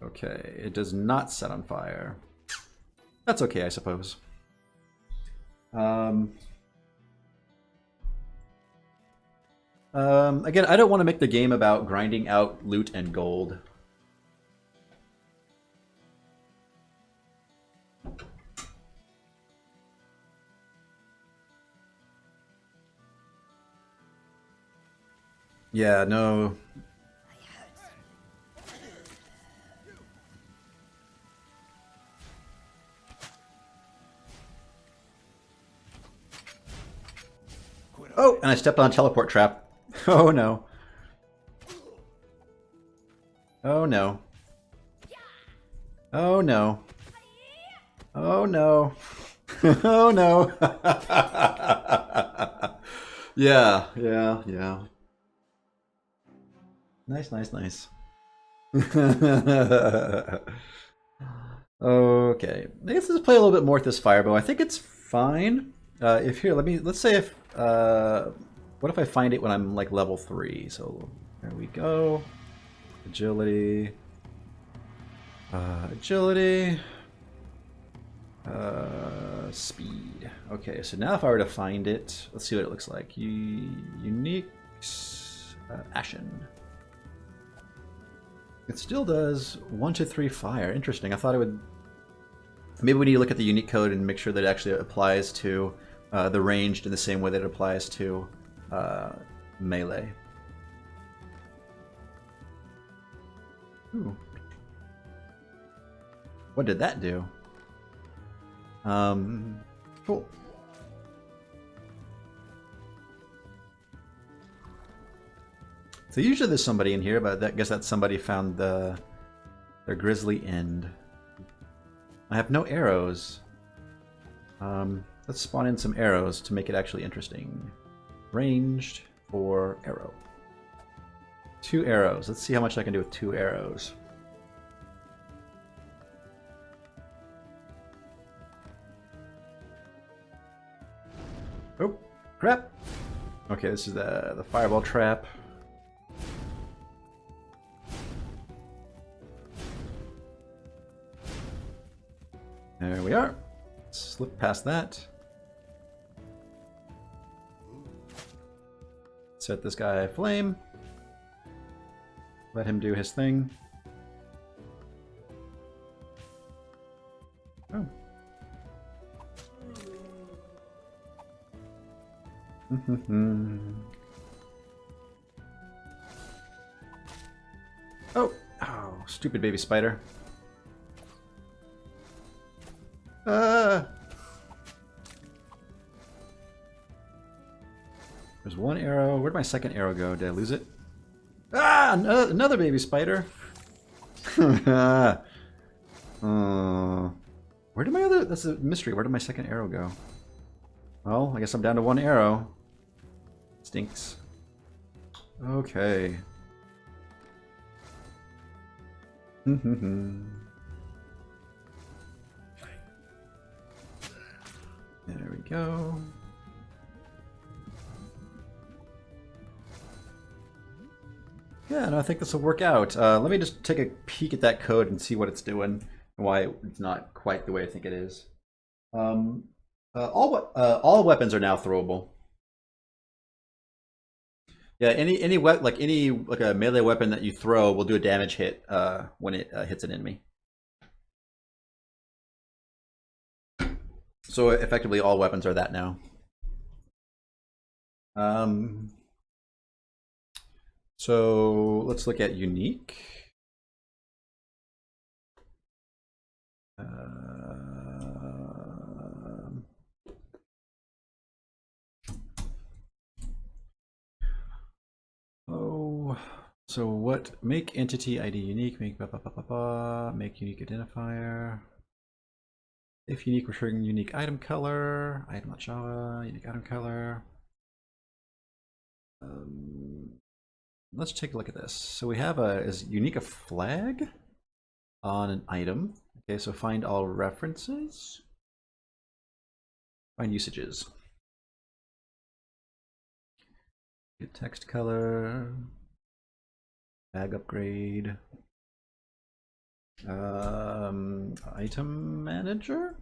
Okay, it does not set on fire. That's okay, I suppose. Again, I don't want to make the game about grinding out loot and gold. Yeah, no. Oh, and I stepped on a teleport trap. Oh no. Oh no. Oh no. Oh no. Oh no. Yeah. Nice. Okay. I guess let's play a little bit more with this firebow. I think it's fine. If here, let's say if what if I find it when I'm like level 3? So there we go. Agility. Agility. Speed. Okay, so now if I were to find it, let's see what it looks like. Unique Ashen. It still does 1 to 3 fire. Interesting. I thought it would. Maybe we need to look at the unique code and make sure that it actually applies to the ranged in the same way that it applies to melee. Ooh. What did that do? Cool. So usually there's somebody in here, but I guess that somebody found their grisly end. I have no arrows. Let's spawn in some arrows to make it actually interesting. Ranged for arrow. 2 arrows. Let's see how much I can do with 2 arrows. Oh, crap. Okay, this is the fireball trap. There we are. Slip past that. Set this guy flame. Let him do his thing. Oh. Oh, stupid baby spider. There's 1 arrow. Where'd my second arrow go? Did I lose it? Ah, another baby spider. Where did my other? That's a mystery. Where did my second arrow go? Well, I guess I'm down to 1 arrow. Stinks. Okay. There we go. Yeah, no, I think this will work out. Let me just take a peek at that code and see what it's doing and why it's not quite the way I think it is. All weapons are now throwable. Yeah, any like a melee weapon that you throw will do a damage hit when it hits an enemy. So effectively, all weapons are that now. So let's look at unique. So what? Make entity ID unique. Make make unique identifier. If unique, return unique item color. Item.java. Unique item color. Let's take a look at this. So we have is unique a flag on an item. Okay, so find all references. Find usages. Get text color. Bag upgrade. Item manager.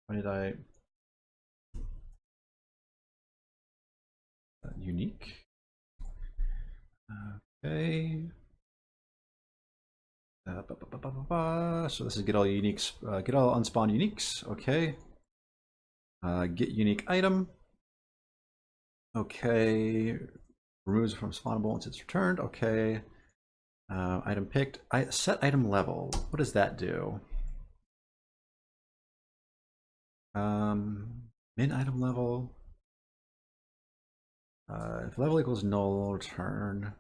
Why did I? Unique. Okay. So this is get all uniques, get all unspawned uniques. Okay. Get unique item. Okay. Removes from spawnable once it's returned. Okay. Item picked. Set item level. What does that do? Min item level. If level equals null, return.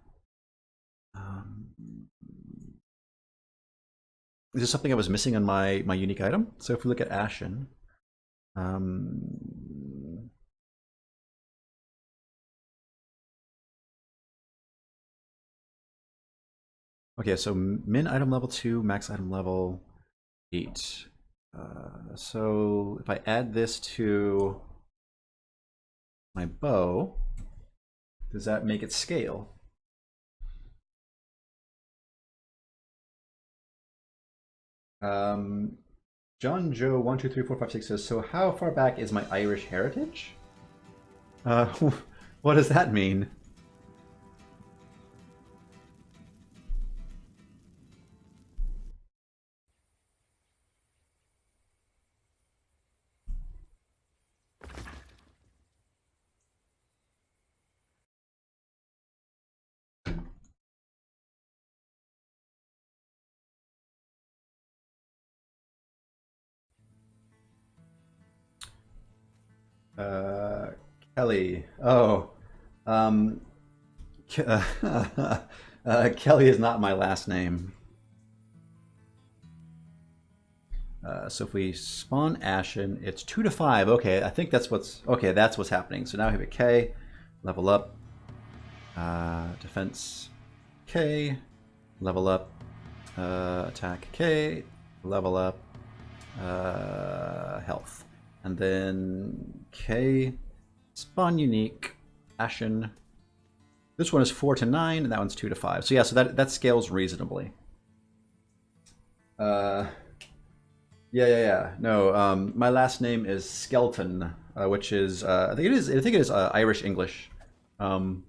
Is this something I was missing on my unique item? So if we look at Ashen, okay, so min item level 2, max item level 8. So if I add this to my bow, does that make it scale? John Joe 1 2 3 4 5 6 says, so how far back is my Irish heritage? What does that mean? Kelly. Oh, Kelly is not my last name. So if we spawn Ashen, it's 2 to 5. Okay, I think that's what's happening. So now we have a K, level up, defense K, level up, attack K, level up, health, and then K, spawn unique, Ashen. This one is 4 to 9, and that one's 2 to 5. So yeah, so that scales reasonably. Yeah. No, my last name is Skelton, which is I think it is Irish English. I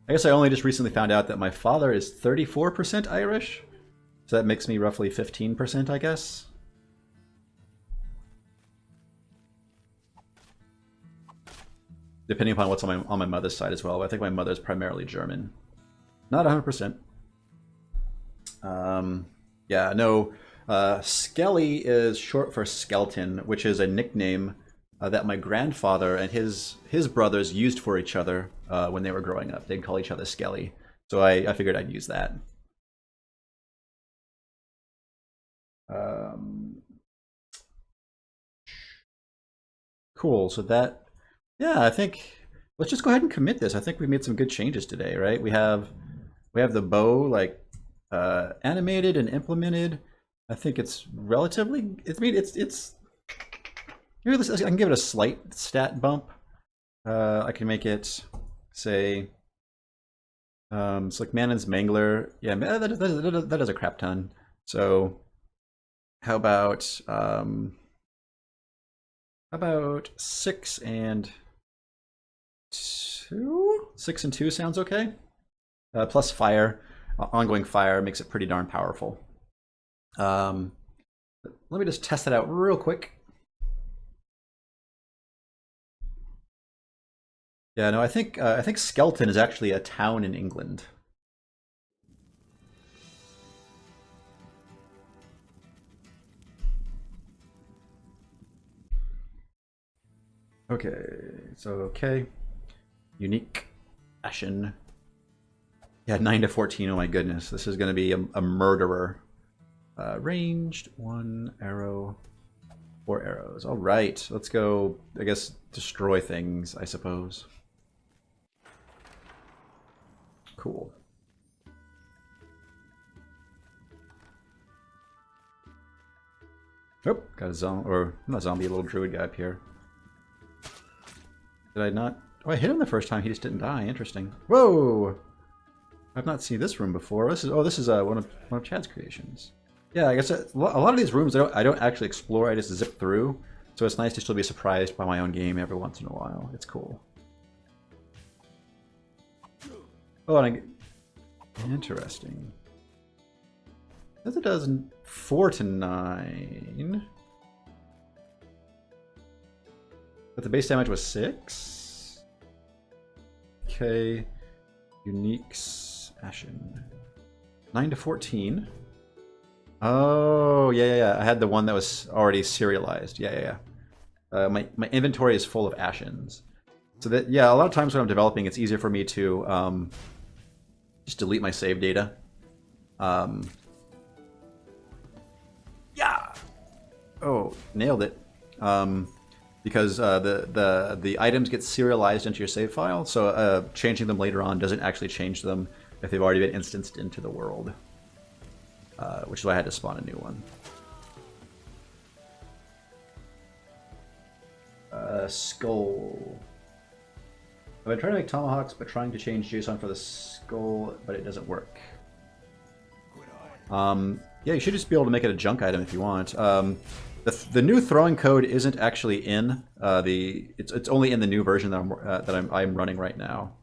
guess I only just recently found out that my father is 34% Irish, so that makes me roughly 15%, I guess. Depending upon what's on my mother's side as well. But I think my mother's primarily German. Not 100%. Yeah, no. Skelly is short for skeleton, which is a nickname that my grandfather and his brothers used for each other when they were growing up. They'd call each other Skelly. So I figured I'd use that. Cool. So that, yeah, I think let's just go ahead and commit this. I think we made some good changes today, right? We have the bow like animated and implemented. I think it's relatively. I mean, it's Maybe this, I can give it a slight stat bump. I can make it, say, it's like Manon's Mangler. Yeah, that does a crap ton. So how about 6 and 2? 6 and 2 sounds okay. Plus fire, ongoing fire makes it pretty darn powerful. Let me just test it out real quick. Yeah, no, I think Skelton is actually a town in England. Okay, so okay, unique, Ashen. Yeah, 9 to 14. Oh my goodness, this is going to be a murderer. Ranged, 1 arrow, 4 arrows. All right, let's go. I guess destroy things, I suppose. Cool. Oh, got a zombie, or not a zombie, a little druid guy up here. Did I not? Oh, I hit him the first time. He just didn't die. Interesting. Whoa! I've not seen this room before. This is one of Chad's creations. Yeah, I guess a lot of these rooms I don't actually explore. I just zip through. So it's nice to still be surprised by my own game every once in a while. It's cool. Oh, and interesting. As it does 4 to 9. But the base damage was 6. Okay. Uniques Ashen. 9 to 14. Oh, yeah. I had the one that was already serialized. Yeah. My inventory is full of Ashens. So that, yeah, a lot of times when I'm developing, it's easier for me to just delete my save data. Yeah. Oh, nailed it. Because the items get serialized into your save file, so changing them later on doesn't actually change them if they've already been instanced into the world. Which is why I had to spawn a new one. Skull. I've been trying to make tomahawks, but trying to change JSON for the skull, but it doesn't work. Yeah, you should just be able to make it a junk item if you want. The new throwing code isn't actually in it's only in the new version that I'm running right now.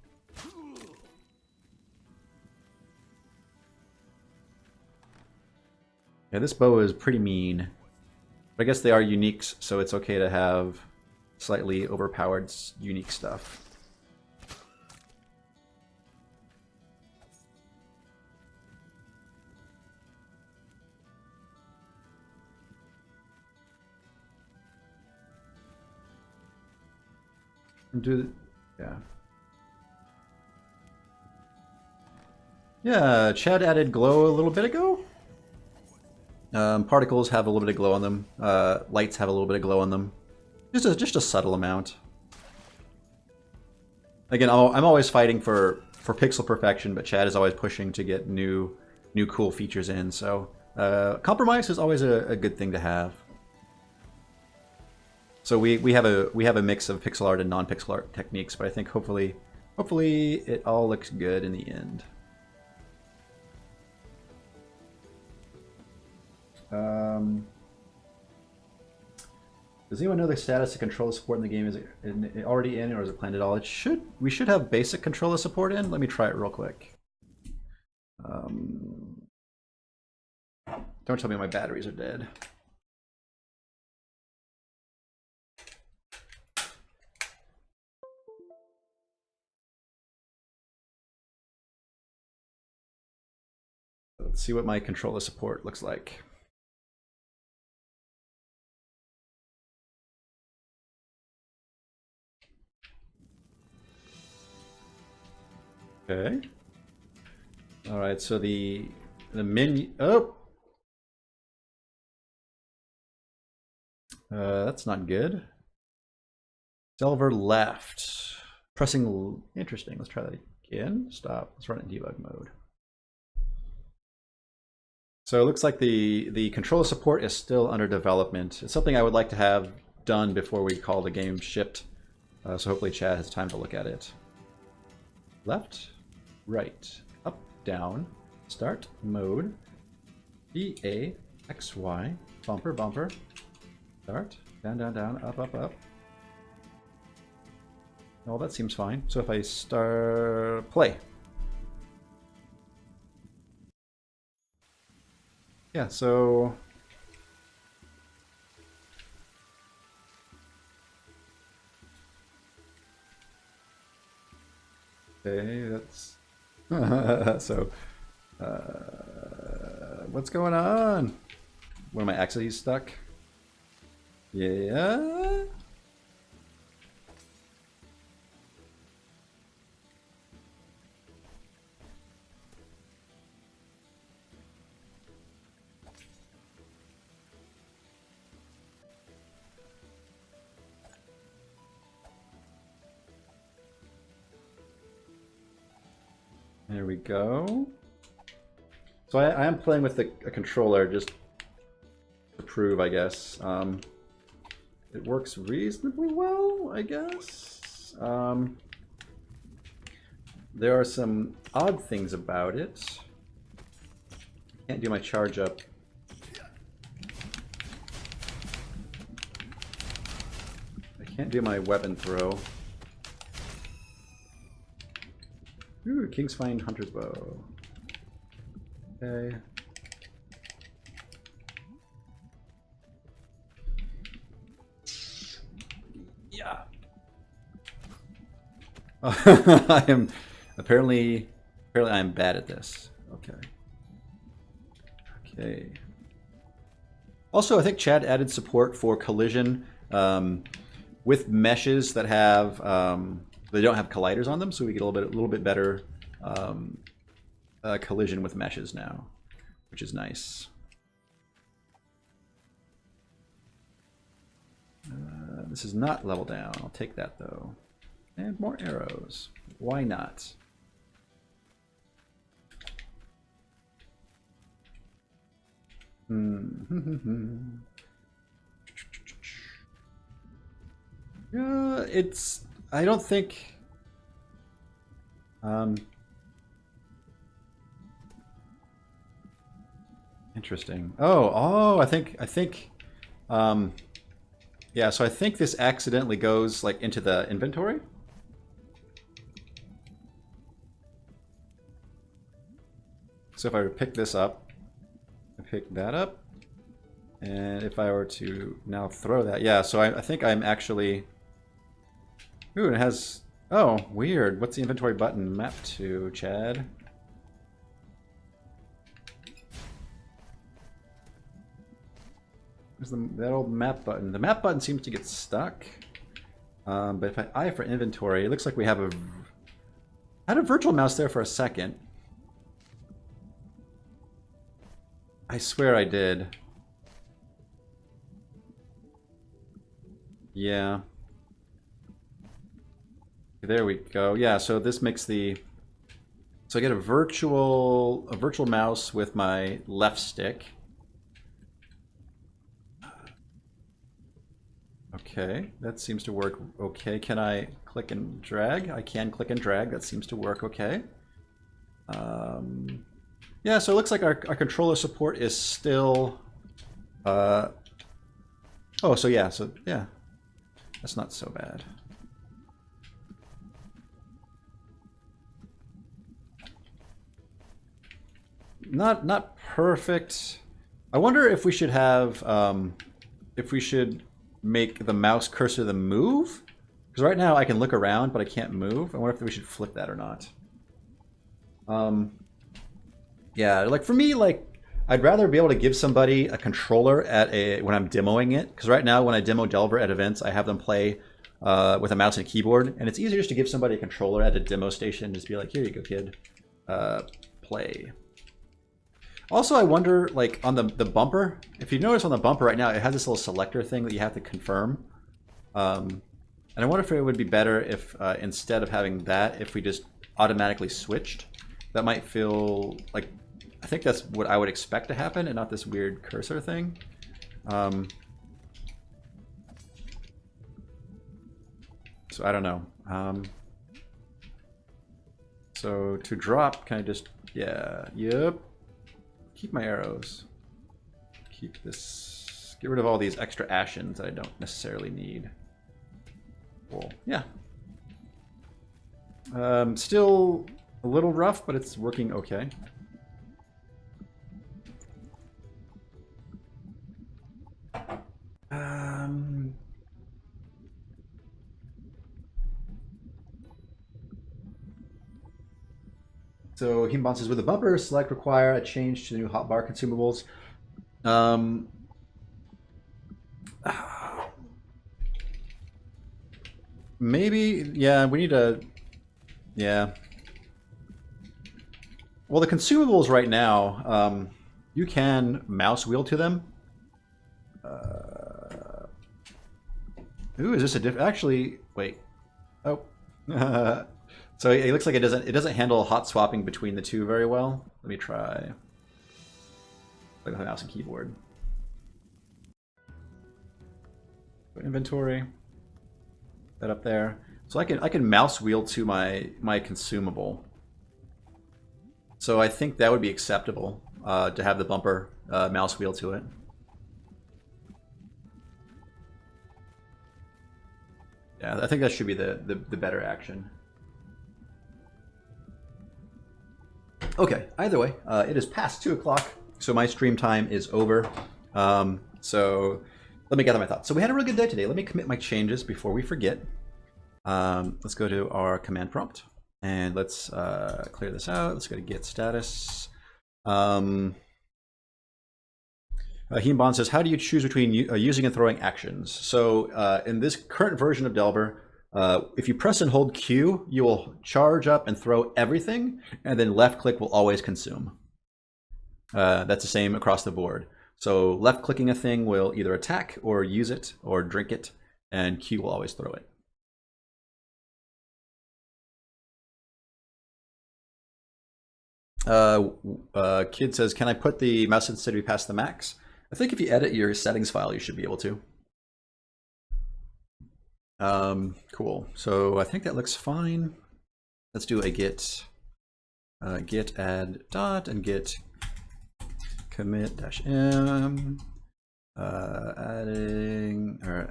Yeah, this bow is pretty mean. But I guess they are uniques, so it's okay to have slightly overpowered unique stuff. Yeah, Chad added glow a little bit ago. Particles have a little bit of glow on them. Lights have a little bit of glow on them. Just a subtle amount. Again, I'm always fighting for pixel perfection, but Chad is always pushing to get new cool features in. So compromise is always a good thing to have. So we have a mix of pixel art and non-pixel art techniques, but I think hopefully it all looks good in the end. Does anyone know the status of controller support in the game? Is it already in, or is it planned at all? We should have basic controller support in. Let me try it real quick. Don't tell me my batteries are dead. Let's see what my controller support looks like. Okay. All right, so the menu. Oh, that's not good. Silver left. Pressing. Interesting. Let's try that again. Stop. Let's run it in debug mode. So it looks like the controller support is still under development. It's something I would like to have done before we call the game shipped. So hopefully Chad has time to look at it. Left, right, up, down, start, mode, BA, XY, bumper, bumper, start, down, down, down, up, up, up. Oh, that seems fine. So if I start play. Yeah, so okay, that's so what's going on? One of my axes stuck. Yeah. There we go. So I am playing with a controller just to prove, I guess. It works reasonably well, I guess. There are some odd things about it. Can't do my charge up. I can't do my weapon throw. Ooh, King's Fine Hunter's Bow. Okay. Yeah. I am apparently I am bad at this. Okay. Okay. Also, I think Chad added support for collision with meshes that have they don't have colliders on them, so we get a little bit better collision with meshes now, which is nice. This is not level down. I'll take that though. And more arrows. Why not? Yeah, it's. I don't think. Interesting. Oh, I think. Yeah, so I think this accidentally goes like into the inventory. So if I were to pick this up, I pick that up, and if I were to now throw that, yeah. So I think I'm actually. Ooh, and it has. Oh, weird. What's the inventory button mapped to, Chad? There's that old map button. The map button seems to get stuck. But if I for inventory, it looks like we have a. I had a virtual mouse there for a second. I swear I did. Yeah. There we go. Yeah, so this makes the. So I get a virtual mouse with my left stick. Okay, that seems to work okay. Can I click and drag? I can click and drag. That seems to work okay. Yeah, so it looks like our controller support is still... Oh, so yeah, that's not so bad. Not perfect. I wonder if we should have... if we should make the mouse cursor the move? Because right now I can look around, but I can't move. I wonder if we should flip that or not. Yeah, like for me, like I'd rather be able to give somebody a controller at when I'm demoing it. Because right now when I demo Delver at events, I have them play with a mouse and keyboard. And it's easier just to give somebody a controller at a demo station and just be like, here you go, kid. Play. Also, I wonder, like, on the bumper, if you notice on the bumper right now, it has this little selector thing that you have to confirm. And I wonder if it would be better if, instead of having that, if we just automatically switched. That might feel like, I think that's what I would expect to happen, and not this weird cursor thing. So I don't know. So to drop, can I just, yeah, yep. Keep my arrows. Keep this, get rid of all these extra ashen that I don't necessarily need. Cool, yeah. Still a little rough, but it's working okay. So Heme bounces with a bumper. Select require a change to the new hotbar consumables. Maybe, yeah, we need a, yeah. Well, the consumables right now, you can mouse wheel to them. Ooh, is this a different? Actually, wait. Oh, so it looks like it doesn't handle hot swapping between the two very well. Let me try. Like a mouse and keyboard. Inventory. That up there. So I can mouse wheel to my consumable. So I think that would be acceptable to have the bumper mouse wheel to it. Yeah, I think that should be the better action. Okay, either way, it is past 2 o'clock, so my stream time is over. So let me gather my thoughts. So we had a really good day today. Let me commit my changes before we forget. Let's go to our command prompt and let's clear this out. Let's go to get status. Hemebon says, how do you choose between using and throwing actions? So in this current version of Delver, if you press and hold Q, you will charge up and throw everything, and then left click will always consume. That's the same across the board. So left clicking a thing will either attack or use it or drink it, and Q will always throw it. Kid says, can I put the mouse sensitivity past the max? I think if you edit your settings file, you should be able to. Cool. So I think that looks fine. Let's do a git add dot and git commit dash m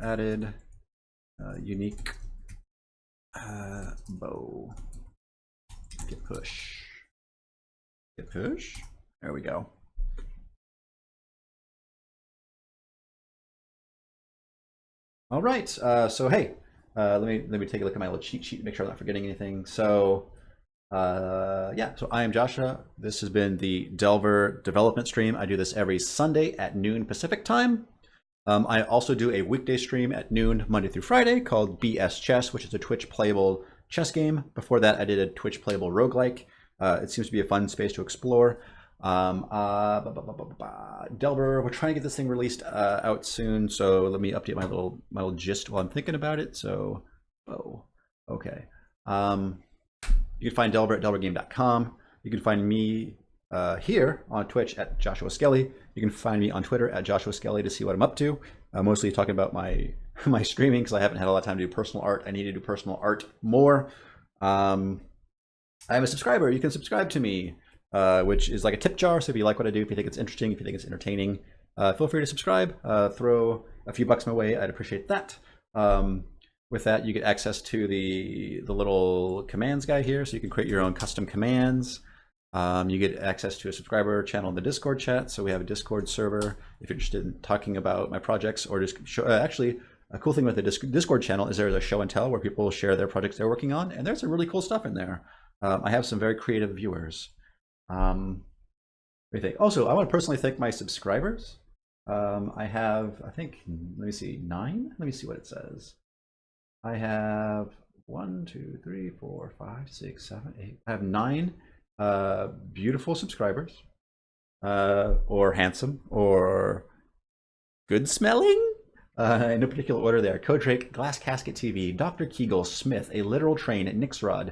added unique bow git push. Git push. There we go. All right. So hey, let me take a look at my little cheat sheet to make sure I'm not forgetting anything. So yeah. So I am Joshua. This has been the Delver development stream. I do this every Sunday at noon Pacific time. I also do a weekday stream at noon Monday through Friday called BS Chess, which is a Twitch playable chess game. Before that, I did a Twitch playable roguelike. It seems to be a fun space to explore. Delver, we're trying to get this thing released out soon, so let me update my little gist while I'm thinking about it. So, okay. You can find Delver at delvergame.com. You can find me here on Twitch at Joshua Skelly. You can find me on Twitter at Joshua Skelly to see what I'm up to. Mostly talking about my streaming because I haven't had a lot of time to do personal art. I need to do personal art more. I'm a subscriber. You can subscribe to me, which is like a tip jar. So if you like what I do, if you think it's interesting, if you think it's entertaining, feel free to subscribe. Throw a few bucks my way. I'd appreciate that. With that, you get access to the little commands guy here, so you can create your own custom commands. You get access to a subscriber channel in the Discord chat. So we have a Discord server if you're interested in talking about my projects or just show, actually, a cool thing with the Discord channel is there's a show and tell where people share their projects they're working on, and there's some really cool stuff in there. I have some very creative viewers. Also, I want to personally thank my subscribers. I have, I think, let me see, 9? Let me see what it says. I have 1, 2, 3, 4, 5, 6, 7, 8. I have 9 beautiful subscribers, or handsome, or good smelling. In no particular order there. Codrake, Glass Casket TV, Dr. Kegel, Smith, A Literal Train, Nixrod,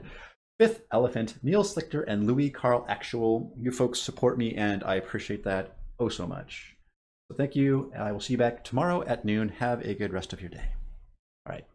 Fifth Elephant, Neil Slichter, and Louis Carl Actual. You folks support me, and I appreciate that oh so much. So thank you. I will see you back tomorrow at noon. Have a good rest of your day. All right.